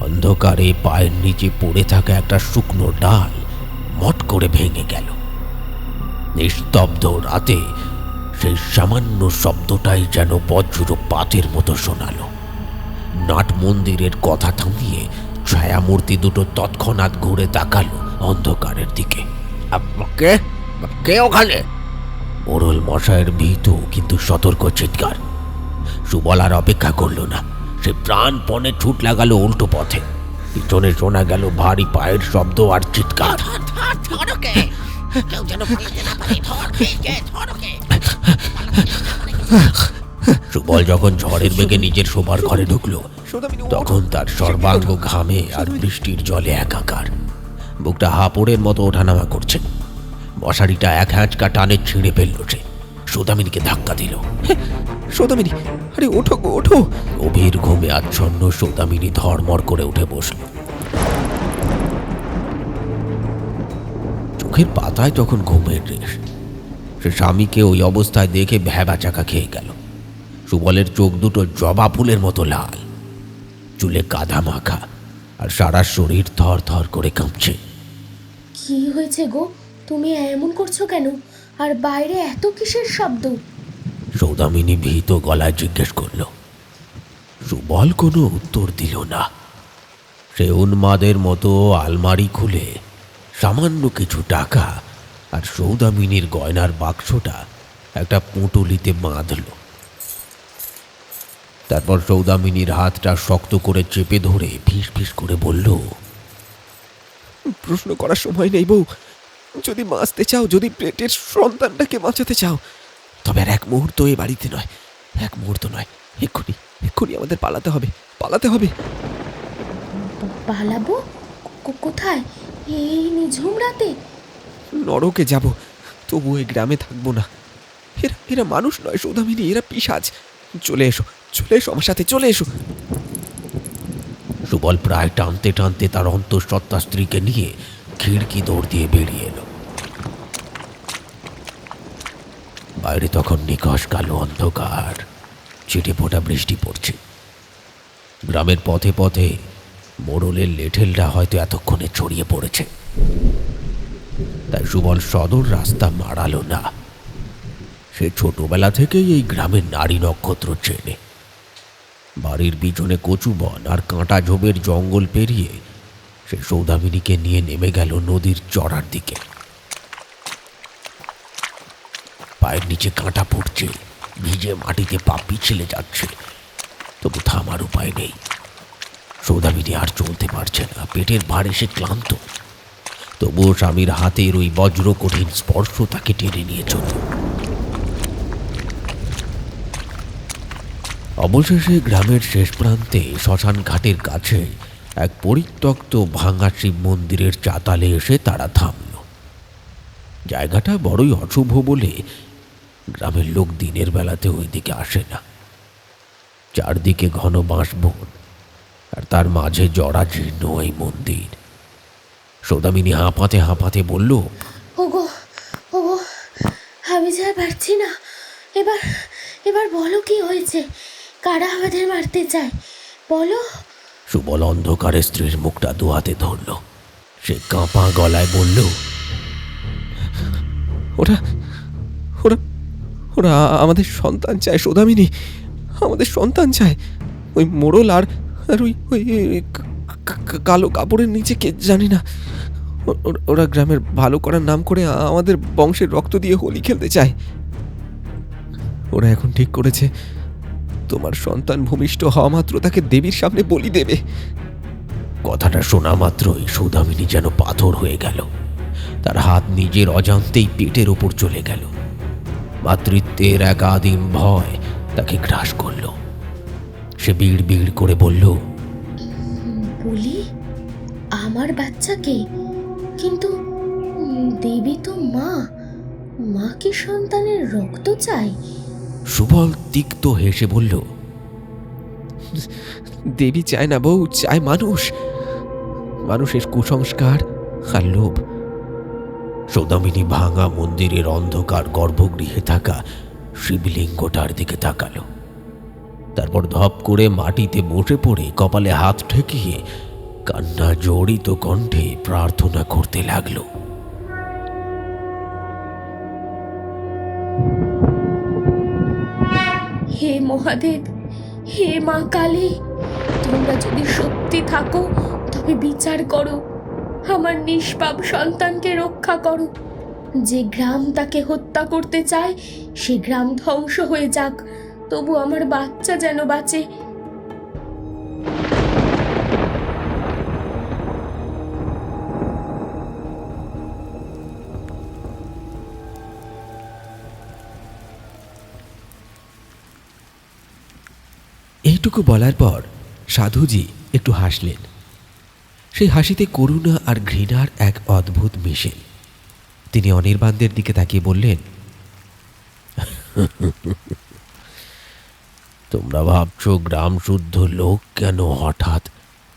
অন্ধকারে পায়ের নিচে পড়ে থাকা একটা শুকনো ডাল মট করে ভেঙে গেল। নিস্তব্ধ রাতে সেই সামান্য শব্দটাই যেন বজ্রপাতের মতো শোনালো। নাট মন্দিরের কথা থামিয়ে ছায়ামূর্তি দুটো তৎক্ষণাৎ ঘুরে তাকালো অন্ধকারের দিকে। কে কে ওখানে? মোড়ল মশাইয়ের ভীতু কিন্তু সতর্ক চিৎকার। সুবল আর অপেক্ষা করল না, সে প্রাণপণে ছুট লাগালো উল্টো পথে। পিছনে শোনা গেল ভারী পায়ের শব্দ আর চিৎকার। সুবল যখন ঝড়ের বেগে নিজের শোবার ঘরে ঢুকলো, তখন তার সর্বাঙ্গ ঘামে আর বৃষ্টির জলে একাকার। বুকটা হাঁপড়ের মতো ওঠানামা করছে। মশারিটা এক হ্যাঁচকা টানে ছিঁড়ে ফেলল সে। সৌদামিনীকে ধাক্কা দিল। সৌদামিনী, আরে ওঠো গো, ওঠো। গভীর ঘুমে আচ্ছন্ন সৌদামিনী ধড়মড় করে উঠে বসল। চোখের পাতায় তখন ঘুমের রেশ। সে স্বামীকে ওই অবস্থায় দেখে ভ্যাবা চাকা খেয়ে গেল। সুবলের চোখ দুটো জবা ফুলের মতো লাল, চুলে কাদা মাখা, আর সারা শরীর থর থর করে কাঁপছে। কি হয়েছে গো? তুমি এমন করছো কেন? আর বাইরে এত কিসের শব্দ? সৌদামিনী ভীত গলায় জিজ্ঞেস করল। সুবল কোনো উত্তর দিল না। সে উন্মাদের মতো আলমারি খুলে সামান্য কিছু টাকা আর সৌদামিনীর গয়নার বাক্সটা একটা পুঁটুলিতে বাঁধল। তারপর সৌদামিনীর হাতটা শক্ত করে চেপে ধরে ফিস ফিস করে বলল, প্রশ্ন করার সময় নেই বউ। যদি বাঁচতে চাও, যদি পেটের সন্তানটাকে বাঁচাতে চাও, তবে আর এক মুহূর্ত এ বাড়িতে নয়, এক মুহূর্ত নয়, এক্ষুনি এক্ষুনি আমাদের পালাতে হবে, পালাতে হবে। পালাবো? কোথায়? এই নিঝুম রাতে? নরকে যাব, তবু এই গ্রামে থাকবো না। এরা এরা মানুষ নয় সৌদামিনী, এরা পিশাচ। চলে এসো, চলে এসো আমার সাথে, চলে এসো। সুবল প্রায় টানতে টানতে তার অন্তঃসত্ত্বা স্ত্রীকে নিয়ে খিড়কি দৌড় দিয়ে বেরিয়ে এলো। বাইরে তখন নিকষ কালো অন্ধকার, ছিটে ফোটা বৃষ্টি পড়ছে। গ্রামের পথে পথে মোড়লের লেঠেলটা হয়তো এতক্ষণে ছড়িয়ে পড়েছে। তাই সুবল সদর রাস্তা মারালো না। সে ছোটবেলা থেকেই এই গ্রামের নারী নক্ষত্র চেনে। বাড়ির পিছনে কচু বন আর কাঁটা ঝোপের জঙ্গল পেরিয়ে সে সৌদামিনীকে নিয়ে নেমে গেল নদীর চড়ার দিকে। পায়ের নিচে কাঁটা পড়ছে, ভিজে মাটিতে পা পিছলে যাচ্ছে, তবু থামার উপায় নেই। সৌদামিনী আর চলতে পারছে না, পেটের ভারে সে ক্লান্ত। তবুও স্বামীর হাতের ওই বজ্র কঠিন স্পর্শ তাকে টেনে নিয়ে চলল। অবশেষে গ্রামের শেষ প্রান্তে শ্মশান ঘাটের কাছে এক পরিত্যক্ত ভাঙা শিব মন্দিরের চাতালে এসে তারা থামল। জায়গাটা বড়ই অশুভ বলে গ্রামের লোক দিনের বেলাতে ওইদিকে আসে না। চারদিকে ঘন বাঁশবন, আর তার মাঝে জরাজীর্ণ এই মন্দির। সৌদামিনী হাঁপাতে হাঁপাতে বলল, ওগো, ওগো, আমি যা পারছি না। এবার এবার বলো কি হয়েছে? কারা আমাদের মারতে চায়? বলো। সুবল অন্ধকারে স্ত্রীর মুখটা দুহাতে ধরল। সে কাঁপা গলায় বলল, ওরা ওরা ওরা আমাদের সন্তান চায় সৌদামিনী, আমাদের সন্তান চায়। ওই মোড়ল আর আর ওই ওই কালো কাপড়ের নিচে কে জানি না, ওরা গ্রামের ভালো করার নাম করে আমাদের বংশের রক্ত দিয়ে হোলি খেলতে চায়। ওরা এখন ঠিক করেছে, তোমার সন্তান ভূমিষ্ঠ হওয়া মাত্র তাকে দেবীর সামনে বলি দেবে। কথাটা শোনা মাত্রই সৌদামিনী যেন পাথর হয়ে গেল। তার হাত নিজের অজান্তেই পেটের ওপর চলে গেল। মাতৃত্বের এক আদিম ভয় তাকে গ্রাস করল। সে বিড় বিড় করে বলল, বলি? আমার বাচ্চাকে? কিন্তু দেবী তো মা, মা কি সন্তানের রক্ত চায়? সুবল তিক্ত হেসে বলল, দেবী চায় না বউ, চায় মানুষ, মানুষের কুসংস্কার আর লোভ। সৌদামিনী ভাঙা মন্দিরের অন্ধকার গর্ভগৃহে থাকা শিবলিঙ্গটার দিকে তাকালো। তারপর ধপ করে মাটিতে বসে পড়ে কপালে হাত ঠেকিয়ে কান্না জড়িত কণ্ঠে প্রার্থনা করতে লাগলো। হে মহাদেব, হে মা কালী, তোমরা যদি সত্যি থাকো তবে বিচার করো, আমার নিষ্পাপ সন্তানকে রক্ষা করো। যে গ্রাম তাকে হত্যা করতে চায় সে গ্রাম ধ্বংস হয়ে যাক, তবু আমার বাচ্চা যেন বাঁচে। এইটুকু বলার পর সাধুজি একটু হাসলেন। সেই হাসিতে করুণা আর ঘৃণার এক অদ্ভুত মিশেল। তিনি অনির্বাণদের দিকে তাকিয়ে বললেন, তোমরা ভাবছো গ্রাম শুদ্ধ লোক কেন হঠাৎ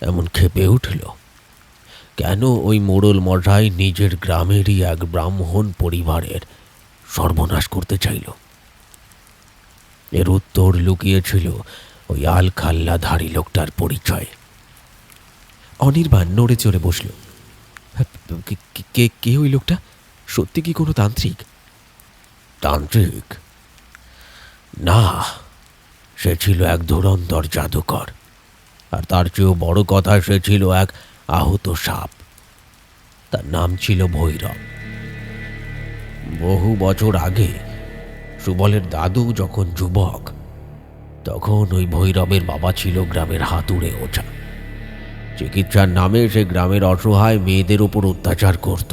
এমন ক্ষেপে উঠল? কেন ওই মোড়ল মশাই নিজের গ্রামেরই এক ব্রাহ্মণ পরিবারের সর্বনাশ করতে চাইল? এর উত্তর লুকিয়েছিল ওই আলখাল্লাধারী লোকটার পরিচয়। অনির্বাণ নড়ে চড়ে বসল। কে ওই লোকটা? সত্যি কি কোনো তান্ত্রিক? তান্ত্রিক না, সে ছিল এক ধুরন্ধর জাদুকর। আর তার চেয়েও বড় কথা, সে ছিল এক আহত সাপ। তার নাম ছিল ভৈরব। বহু বছর আগে সুবলের দাদু যখন যুবক, তখন ওই ভৈরবের বাবা ছিল গ্রামের হাতুড়ে ওঝা। চিকিৎসার নামে সে গ্রামের অসহায় মেয়েদের ওপর অত্যাচার করত,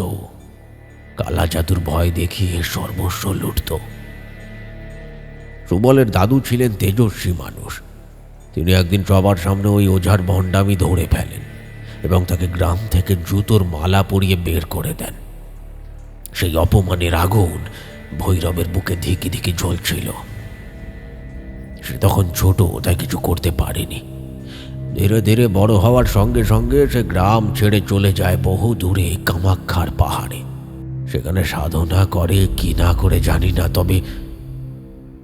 কালা জাদুর ভয় দেখিয়ে সর্বস্ব লুটত। সুবলের দাদু ছিলেন তেজস্বী মানুষ। তিনি একদিন সবার সামনে ওই ওঝার ভণ্ডামি ধরে ফেলেন এবং তাকে গ্রাম থেকে জুতোর মালা পরিয়ে বের করে দেন। সেই অপমানের আগুন ভৈরবের বুকে ধিকি ধিকি জ্বলছিল। সে তখন ছোট, তাই কিছু করতে পারেনি। ধীরে ধীরে বড় হওয়ার সঙ্গে সঙ্গে সে গ্রাম ছেড়ে চলে যায় বহু দূরে কামাক্ষার পাহাড়ে। সেখানে সাধনা করে কি না করে জানি না,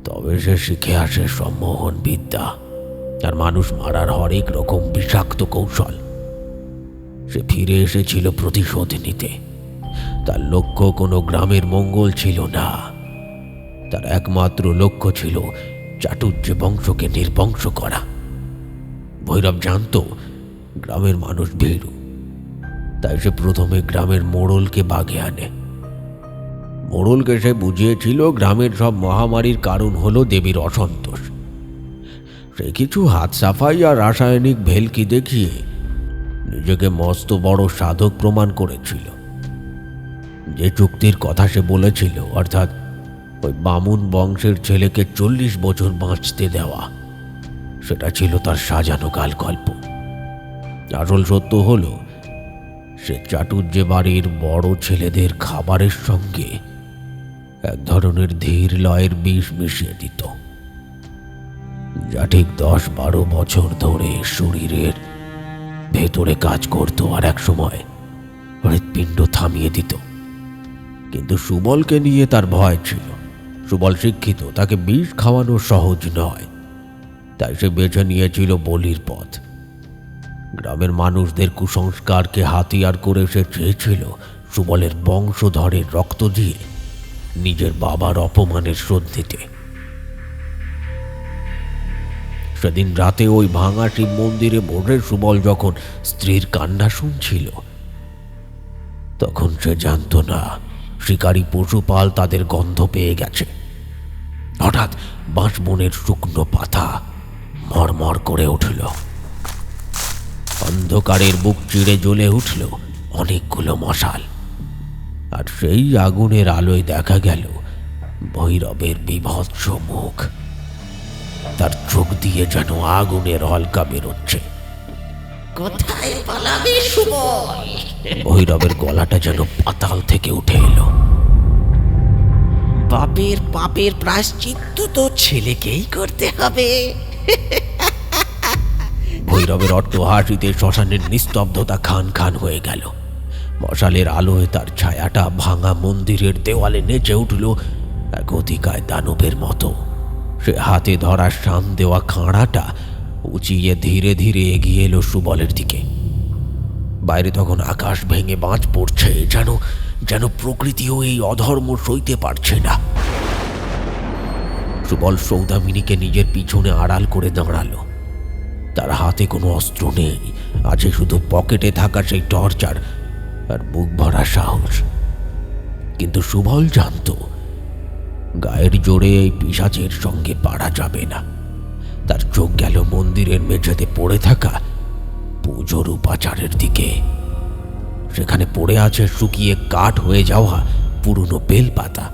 তবে সে শিখে আসে সম্মোহন বিদ্যা আর মানুষ মারার হরেক রকম বিষাক্ত কৌশল। সে ফিরে এসেছিল প্রতিশোধ নিতে। তার লক্ষ্য কোনো গ্রামের মঙ্গল ছিল না। তার একমাত্র লক্ষ্য ছিল চাটুর্যে বংশকে নির্বংশ করা। ভৈরব জানত গ্রামের মানুষ ভীরু, তাই সে প্রথমে গ্রামের মোড়লকে বাগে আনে। মোড়লকে সে বুঝিয়েছিল গ্রামের সব মহামারীর কারণ হলো দেবীর অসন্তোষ। সে কিছু হাত সাফাই আর রাসায়নিক ভেলকি দেখিয়ে নিজেকে মস্ত বড় সাধক প্রমাণ করেছিল। যে চুক্তির কথা সে বলেছিল, অর্থাৎ ওই বামুন বংশের ছেলেকে 40 বছর বাঁচতে দেওয়া, সেটা ছিল তার সাজানো কালকল্প। আসল সত্য হলো সে চাটুর্যে বাড়ির বড় ছেলেদের খাবারের সঙ্গে এক ধরনের ধীর লয়ের বিষ মিশিয়ে দিত, যা ঠিক 10-12 বছর ধরে শরীরের ভেতরে কাজ করত আর এক সময় হৃৎপিণ্ড থামিয়ে দিত। কিন্তু সুবলকে নিয়ে তার ভয় ছিল। সুবল শিক্ষিত, তাকে বিষ খাওয়ানো সহজ নয়, তাই সে বেছে নিয়েছিল বলির পথ। গ্রামের মানুষদের কুসংস্কারকে হাতিয়ার করে সে চেয়েছিল সুবলের বংশধরের রক্ত দিয়ে নিজের বাবার অপমানের শোধ দিতে। সেদিন রাতে ওই ভাঙা শিব মন্দিরে বসে সুবল যখন স্ত্রীর কান্না শুনছিল, তখন সে জানত না শিকারী পশুপাল তাদের গন্ধ পেয়ে গেছে। হঠাৎ বাঁশবনের শুকনো পাতা মরমর করে উঠল। অন্ধকারের বুক চিড়ে জ্বলে উঠল অনেকগুলো মশাল, আর সেই আগুনের আলোয় দেখা গেল ভৈরবের বীভৎস মুখ। তার চোখ দিয়ে যেন আগুনের হলকা বেরোচ্ছে। কোথায় পালাবে সুবল? ভৈরবের গলাটা যেন পাতাল থেকে উঠে এলো। বাপের পাপের প্রায়শ্চিত্ত তো ছেলেকেই করতে হবে। ভৈরবের অট্ট হাসিতে শ্মশানের নিস্তব্ধতা খান খান হয়ে গেল। মশালের আলোয় তার ছায়াটা ভাঙা মন্দিরের দেওয়ালে নেচে উঠল এক অতিকায় দানবের মতো। সে হাতে ধরা শান দেওয়া খাঁড়াটা উঁচিয়ে ধীরে ধীরে এগিয়ে এলো সুবলের দিকে। বাইরে তখন আকাশ ভেঙে বাজ পড়ছে, যেন প্রকৃতিও এই অধর্ম সইতে পারছে না। সুবল সৌদামিনীকে নিজের পিছনে আড়াল করে দাঁড়ালো। তার হাতে কোনো অস্ত্র নেই, আছে শুধু পকেটে থাকা সেই টর্চ আর বুক ভরা সাহস। কিন্তু সুবল জানত গায়ের জোরে এই পিশাচের সঙ্গে পারা যাবে না। তার চোখ গেল মন্দিরের মেঝেতে পড়ে থাকা পুজোর উপাচারের দিকে। সেখানে পড়ে আছে শুকিয়ে কাঠ হয়ে যাওয়া পুরনো বেলপাতা,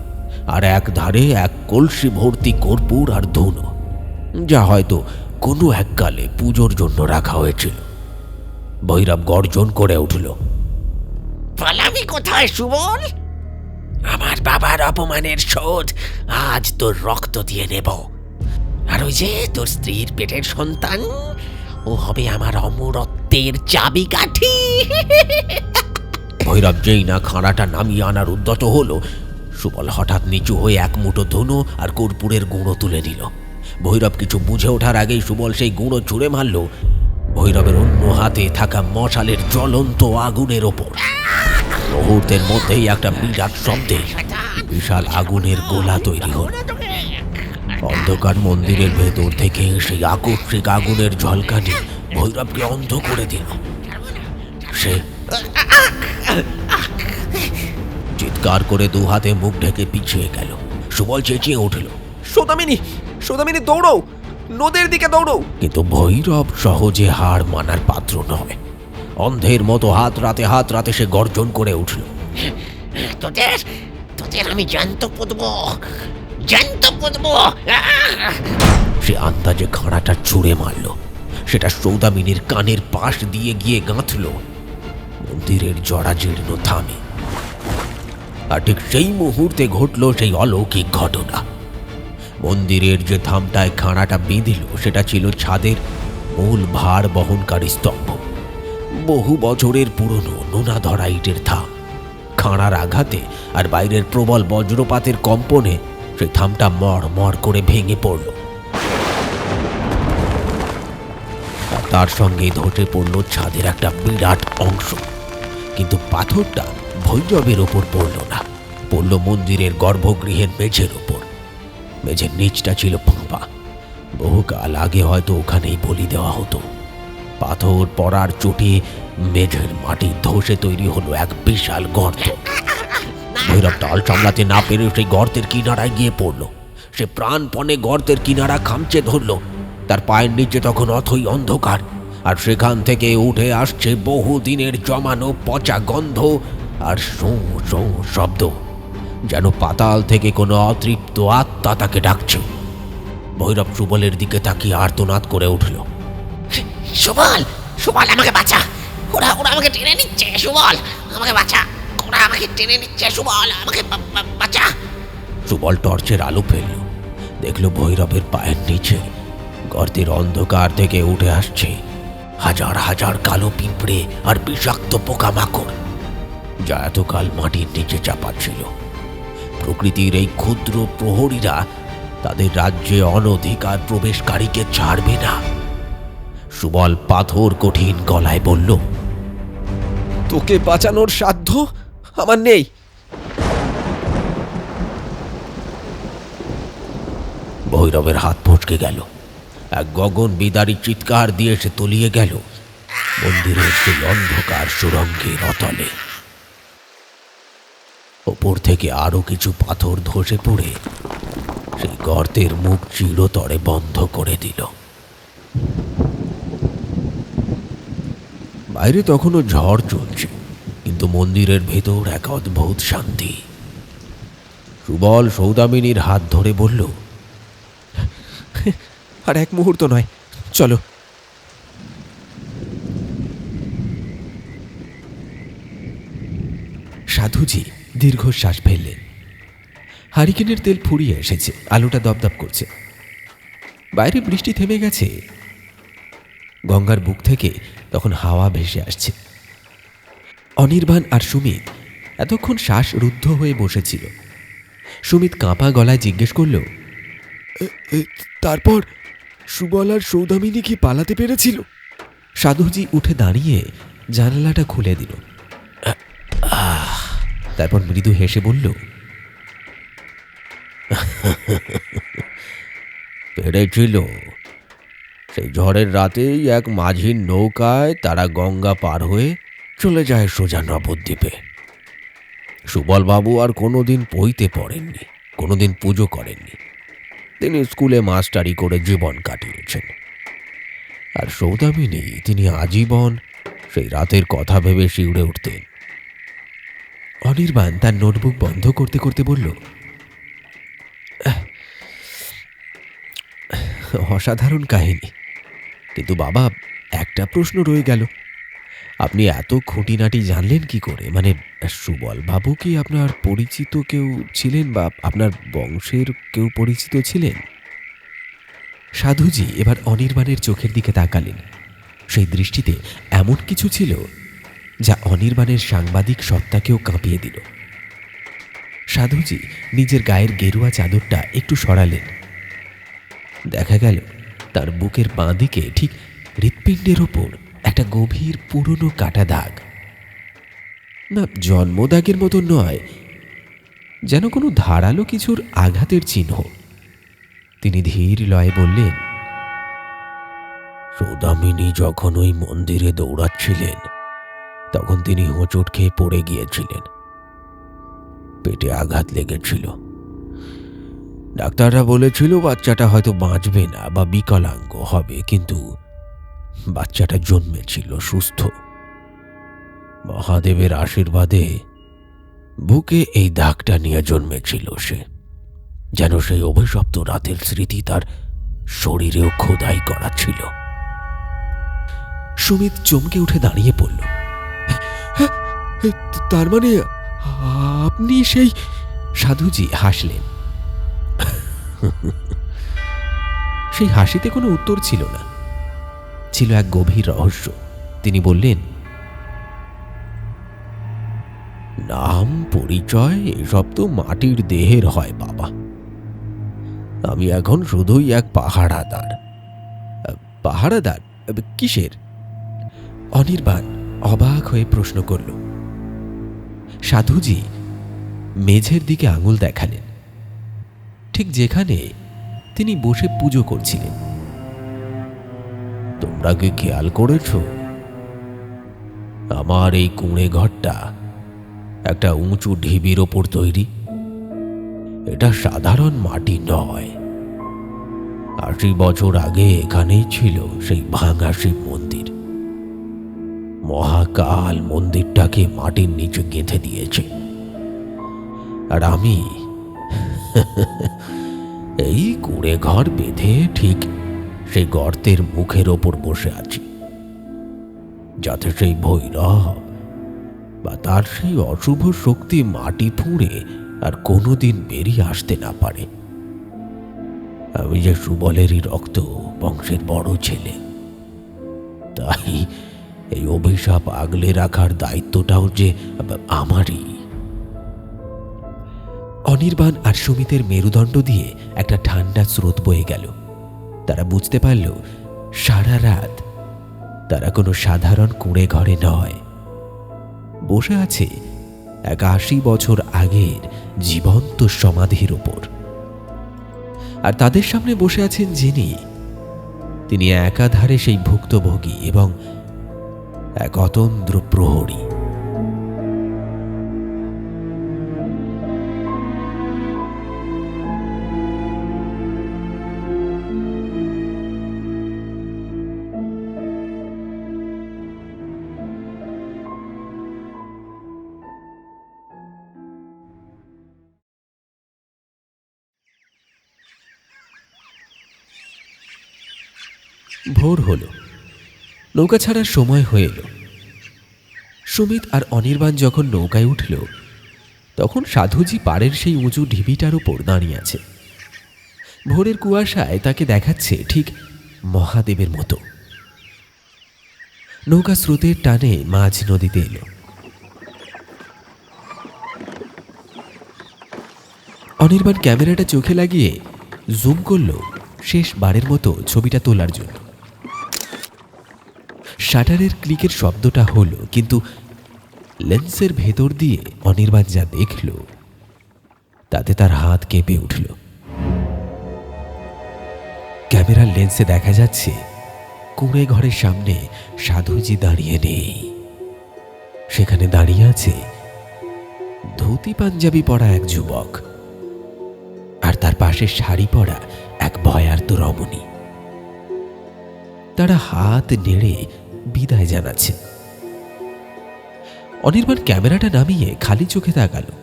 আর এক ধারে এক কলসি ভর্তি কর্পূর আর ধুনো, যা হয়তো কোনো এককালে পুজোর জন্য রাখা হয়েছিল। ভৈরব গর্জন করে উঠল। পালাবি কোথায় সুবল? আমার বাবার অপমানের শোধ আজ তোর রক্ত দিয়ে নেব। আর ওই যে তোর স্ত্রীর পেটের সন্তান, ও হবে আমার অমরত্বের চাবিকাঠি। ভৈরব যেই না খাঁড়াটা নামিয়ে আনার উদ্যত হলো, সুবল হঠাৎ নিচু হয়ে এক মুঠো ধুনো আর কর্পূরের গুঁড়ো তুলে দিল। ভৈরব কিছু বুঝে ওঠার আগেই সুবল সেই গুঁড়ো ছুঁড়ে মারল ভৈরবের অন্য হাতে থাকা মশালের জ্বলন্ত আগুনের ওপর। মুহূর্তের মধ্যেই একটা বিরাট শব্দে বিশাল আগুনের গোলা তৈরি হল। অন্ধকার মন্দিরের ভেতর থেকে সেই আকস্মিক আগুনের ঝলকানি ভৈরবকে অন্ধ করে দিল। সে চিৎকার করে দু হাতে মুখ ঢেকে পিছিয়ে গেল। সুবল চেঁচিয়ে উঠল, সৌদামিনী, সৌদামিনী দৌড়ো, নদীর দিকে দৌড়ো। কিন্তু ভৈরব সহজে হার মানার পাত্র নয়। অন্ধের মতো হাত রাতে সে গর্জন করে উঠল। তোদের তোদের আমি জ্যান্ত পুঁতবো, জ্যান্ত পুঁতবো। সে আন্দাজে খাঁড়াটা ছুঁড়ে মারল। সেটা সৌদামিনীর কানের পাশ দিয়ে গিয়ে গাঁথল। মন্দিরের জরাজীর্ণ থামে। আর ঠিক সেই মুহূর্তে ঘটল সেই অলৌকিক ঘটনা। মন্দিরের যে থামটায় খাঁড়াটা বেঁধিল সেটা ছিল ছাদের মূল ভার বহনকারী স্তম্ভ। বহু বছরের পুরনো নোনা ধরা ইটের থাম। খাঁড়ার আঘাতে আর বাইরের প্রবল বজ্রপাতের কম্পনে সেই থামটা মড় করে ভেঙে পড়ল। আর তার সঙ্গে ধসে পড়ল ছাদের একটা বিরাট অংশ। কিন্তু পাথরটা ভৈরবের ওপর পড়ল না, পড়ল মন্দিরের গর্ভগৃহের মেঝের ওপর। মেঝের নিচটা ছিল ফাঁপা। বহুকাল আগে হয়তো ওখানেই বলি দেওয়া হতো। পাথর পড়ার চোটে মেঝের মাটি ধসে তৈরি হলো এক বিশাল গর্ত। ভৈরব তাল সামলাতে না পেরে সেই গর্তের কিনারায় গিয়ে পড়ল। সে প্রাণপণে গর্তের কিনারা খামচে ধরল। তার পায়ের নিচে তখন অথই অন্ধকার, আর সেখান থেকে উঠে আসছে বহুদিনের জমানো পচা গন্ধ আর শোঁ শোঁ শব্দ, যেন পাতাল থেকে কোনো অতৃপ্ত আত্মা তাকে ডাকছে। ভৈরব সুবলের দিকে তাকিয়ে আর্তনাদ করে উঠল। সুবল, সুবল আমাকে বাঁচা, ওরা ওরা আমাকে টেনে নিচ্ছে। সুবল আমাকে বাঁচা, ওরা আমাকে টেনে নিচ্ছে। সুবল আমাকে বাঁচা। সুবল টর্চের আলো ফেলল। দেখল ভৈরবের পায়ের নিচে গর্তের অন্ধকার থেকে উঠে আসছে হাজার হাজার কালো পিঁপড়ে আর বিষাক্ত পোকামাকড়, যা এতকাল মাটির নিচে চাপা ছিল। প্রকৃতির এই ক্ষুদ্র প্রহরীরা তাদের রাজ্যে অনধিকার প্রবেশকারীকে ছাড়বে না। সুবল পাথর কঠিন গলায় বলল, তোকে বাঁচানোর সাধ্য আমার নেই। ভৈরবের হাত ফসকে গেল। এক গগন বিদারী চিৎকার দিয়ে সে তলিয়ে গেল মন্দিরের সেই অন্ধকার সুড়ঙ্গের অতলে। ওপর থেকে আরো কিছু পাথর ধসে পড়ে সেই গর্তের মুখ চিরতরে বন্ধ করে দিল। বাইরে তখনও ঝড় চলছে, কিন্তু মন্দিরের ভেতর এক অদ্ভুত শান্তি। সুবল সৌদামিনীর হাত ধরে বলল, আর এক মুহূর্ত নয়, চলো। সাধুজি দীর্ঘশ্বাস ফেললেন। হারিকেনের তেল ফুরিয়ে এসেছে, আলোটা দপদপ করছে। বাইরে বৃষ্টি থেমে গেছে। গঙ্গার বুক থেকে তখন হাওয়া ভেসে আসছে। অনির্বাণ আর সুমিত এতক্ষণ শ্বাস রুদ্ধ হয়ে বসেছিল। সুমিত কাঁপা গলায় জিজ্ঞেস করল, তারপর সুবল আর সৌদামিনী কি পালাতে পেরেছিল? সাধুজি উঠে দাঁড়িয়ে জানালাটা খুলে দিল। তারপর মৃদু হেসে বলল, পেরেছিল। সেই ঝড়ের রাতেই এক মাঝির নৌকায় তারা গঙ্গা পার হয়ে চলে যায় সোজা নবদ্বীপে। সুবলবাবু আর কোনোদিন পইতে পড়েননি, কোনোদিন পুজো করেননি। তিনি স্কুলে মাস্টারি করে জীবন কাটিয়েছেন। আর সৌদামিনী, তিনি আজীবন সেই রাতের কথা ভেবে শিউরে উঠতেন। অনির্বাণ তার নোটবুক বন্ধ করতে করতে বলল, অসাধারণ কাহিনী, কিন্তু বাবা, একটা প্রশ্ন রয়ে গেল, আপনি এত খুঁটিনাটি জানলেন কি করে? মানে সুবল বাবু কি আপনার পরিচিত কেউ ছিলেন বা আপনার বংশের কেউ পরিচিত ছিলেন? সাধুজি এবার অনির্বাণের চোখের দিকে তাকালেন। সেই দৃষ্টিতে এমন কিছু ছিল যা অনির্বাণের সাংবাদিক সত্তাকেও কাঁপিয়ে দিল। সাধুজি নিজের গায়ের গেরুয়া চাদরটা একটু সরালেন। দেখা গেল তার বুকের বাঁ দিকে ঠিক হৃৎপিণ্ডের ওপর একটা গভীর পুরনো কাটা দাগ। না, জন্মদাগের মতো নয়, যেন কোনো ধারালো কিছুর আঘাতের চিহ্ন। তিনি ধীর লয়ে বললেন, সৌদামিনী যখন ওই মন্দিরে দৌড়াচ্ছিলেন তখন তিনি হোঁচট খেয়ে পড়ে গিয়েছিলেন। পেটে আঘাত লেগেছিল। ডাক্তাররা বলেছিল বাচ্চাটা হয়তো বাঁচবে না বা বিকলাঙ্গ হবে, কিন্তু বাচ্চাটা জন্মেছিল সুস্থ। মহাদেবের আশীর্বাদে বুকে এই দাগটা নিয়ে জন্মেছিল সে, যেন সেই অভিশপ্ত রাতের স্মৃতি তার শরীরেও খোদাই করা ছিল। সুমিত চমকে উঠে দাঁড়িয়ে পড়ল। তার মানে আপনি সেই... সাধুজি হাসলেন। সেই হাসিতে কোনো উত্তর ছিল না, ছিল এক গভীর রহস্য। তিনি বললেন, নাম পরিচয় এসব তো মাটির দেহের হয় বাবা। আমি এখন শুধুই এক পাহারাদার। পাহারাদার? কিসের? অনির্বাণ অবাক হয়ে প্রশ্ন করল। সাধুজি মেঝের দিকে আঙুল দেখালেন, ঠিক যেখানে তিনি বসে পুজো করছিলেন। তোমরা কি খেয়াল করেছ, আমার এই কুঁড়ে ঘরটা একটা উঁচু ঢিবির ওপর তৈরি? এটা সাধারণ মাটি নয়। 80 বছর আগে এখানেই ছিল সেই ভাঙা শিব মন্দির। মহাকাল মন্দিরটাকে মাটির নিচে গেঁথে দিয়েছে, আর আমি এই কুঁড়ে ঘর বেঁধে ঠিক সেই গর্তের মুখের ওপর বসে আছি, যাতে সেই ভৈরব বা তার সেই অশুভ শক্তি মাটি ফুঁড়ে আর কোনোদিন বেরিয়ে আসতে না পারে। আমি যে সুবলেরই রক্ত বংশের বড় ছেলে, তাই এই অভিশাপ আগলে রাখার দায়িত্বটাও যে আমারই। অনির্বাণ আর সুমিতের মেরুদণ্ড দিয়ে একটা ঠান্ডা স্রোত বয়ে গেল। তারা বুঝতে পারল সারা রাত তারা কোনো সাধারণ কুঁড়ে ঘরে নয়, বসে আছে এক 80 বছর আগের জীবন্ত সমাধির ওপর। আর তাদের সামনে বসে আছেন যিনি, তিনি একাধারে সেই ভুক্তভোগী এবং এক অতন্দ্র প্রহরী। ভোর হলো, নৌকা ছাড়ার সময় হয়ে এলো। সুমিত আর অনির্বাণ যখন নৌকায় উঠল, তখন সাধুজি পাড়ের সেই উঁচু ঢিবিটার উপর দাঁড়িয়ে আছে। ভোরের কুয়াশায় তাকে দেখাচ্ছে ঠিক মহাদেবের মতো। নৌকা স্রোতের টানে মাঝ নদীতে এলো। অনির্বাণ ক্যামেরাটা চোখে লাগিয়ে জুম করল শেষবারের মতো ছবিটা তোলার জন্য। শাটারের ক্লিকের শব্দটা হলো, কিন্তু লেন্সের ভেতর দিয়ে অনির্বাণ যা দেখল তাতে তার হাত কেঁপে উঠল। ক্যামেরার লেন্সে দেখা যাচ্ছে কুঁড়ে ঘরের সামনে সাধুজি দাঁড়িয়ে নেই, সেখানে দাঁড়িয়ে আছে ধুতি পাঞ্জাবি পরা এক যুবক, আর তার পাশে শাড়ি পরা এক ভয়ার্ত রমণী। তারা হাত নেড়ে বিদায় জানাচ্ছে। অনির্বাণ ক্যামেরাটা নামিয়ে খালি চোখে তাকালো।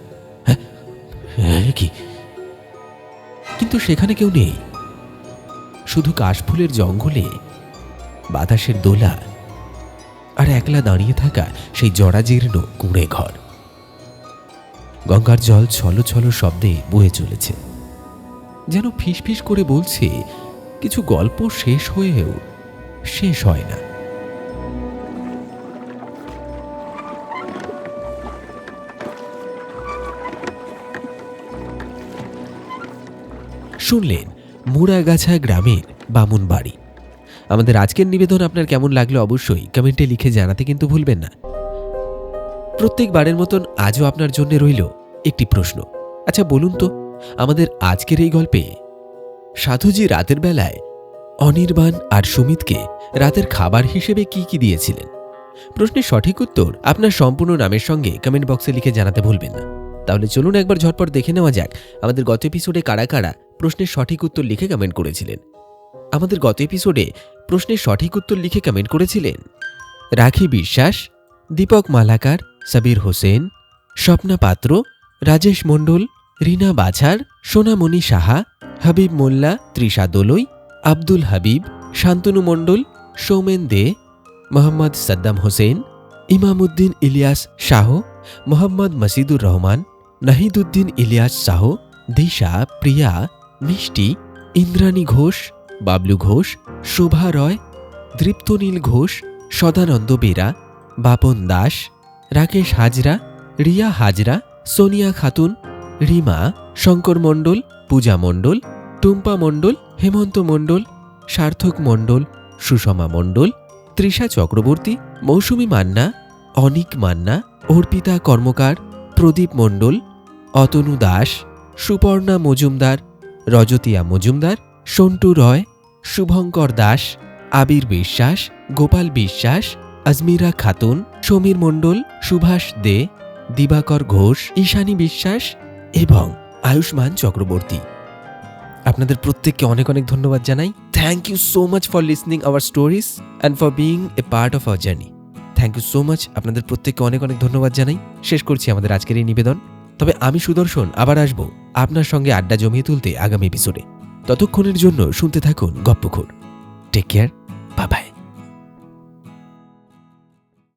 হ্যাঁ কি? কিন্তু সেখানে কেউ নেই। শুধু কাশফুলের জঙ্গলে বাতাসের দোলা আর একলা দাঁড়িয়ে থাকা সেই জরাজীর্ণ কুঁড়ে ঘর। গঙ্গার জল ছলো ছলো শব্দে বয়ে চলেছে, যেন ফিসফিস করে বলছে কিছু গল্প শেষ হয়েও শেষ হয় না। শুনলেন মুড়াগাছা গ্রামের বামুন বাড়ি। আমাদের আজকের নিবেদন আপনার কেমন লাগলো অবশ্যই কমেন্টে লিখে জানাতে কিন্তু ভুলবেন না। প্রত্যেকবারের মতন আজও আপনার জন্য রইল একটি প্রশ্ন। আচ্ছা বলুন তো, আমাদের আজকের এই গল্পে সাধুজি রাতের বেলায় অনির্বাণ আর সুমিতকে রাতের খাবার হিসেবে কি কি দিয়েছিলেন? প্রশ্নের সঠিক উত্তর আপনার সম্পূর্ণ নামের সঙ্গে কমেন্ট বক্সে লিখে জানাতে ভুলবেন না। তাহলে চলুন একবার ঝটপট দেখে নেওয়া যাক আমাদের গত এপিসোডে কারা কারা প্রশ্নের সঠিক উত্তর লিখে কমেন্ট করেছিলেন। আমাদের গত এপিসোডে প্রশ্নের সঠিক উত্তর লিখে কমেন্ট করেছিলেন রাখি বিশ্বাস, দীপক মালাকার, সাবির হোসেন, স্বপ্না পাত্র, রাজেশ মণ্ডল, রিনা বাছার, সোনামণি সাহা, হাবিব মোল্লা, তৃষা দোলই, আব্দুল হাবিব, শান্তনু মণ্ডল, সৌমেন দে, মোহাম্মদ সাদ্দাম হোসেন, ইমামউদ্দিন ইলিয়াস শাহ, মোহাম্মদ মসিদুর রহমান, নাহিদুদ্দিন ইলিয়াস শাহ, দিশা, প্রিয়া, মিষ্টি, ইন্দ্রাণী ঘোষ, বাবলু ঘোষ, শোভা রয়, দৃপ্তনীল ঘোষ, সদানন্দ বেরা, বাপন দাস, রাকেশ হাজরা, রিয়া হাজরা, সোনিয়া খাতুন, রিমা, শঙ্কর মণ্ডল, পূজা মণ্ডল, টুম্পা মণ্ডল, হেমন্ত মণ্ডল, সার্থক মণ্ডল, সুষমা মণ্ডল, তৃষা চক্রবর্তী, মৌসুমী মান্না, অনিক মান্না, অর্পিতা কর্মকার, প্রদীপ মণ্ডল, অতনু দাস, সুপর্ণা মজুমদার, রজতিয়া মজুমদার, সন্টু রয়, শুভঙ্কর দাস, আবির বিশ্বাস, গোপাল বিশ্বাস, আজমিরা খাতুন, সমীর মণ্ডল, সুভাষ দে, দিবাকর ঘোষ, ঈশানী বিশ্বাস এবং আয়ুষ্মান চক্রবর্তী। আপনাদের প্রত্যেককে অনেক অনেক ধন্যবাদ জানাই। Thank you so much for listening our stories and for being a part of our journey. Thank you so much. আপনাদের প্রত্যেককে অনেক অনেক ধন্যবাদ জানাই। শেষ করছি আমাদের আজকের এই নিবেদন। তবে আমি সুদর্শন আবার আসব আপনার সঙ্গে আড্ডা জমিয়ে তুলতে আগামী এপিসোডে। ততক্ষণের জন্য শুনতে থাকুন গপ্পখোর। Take care, bye by.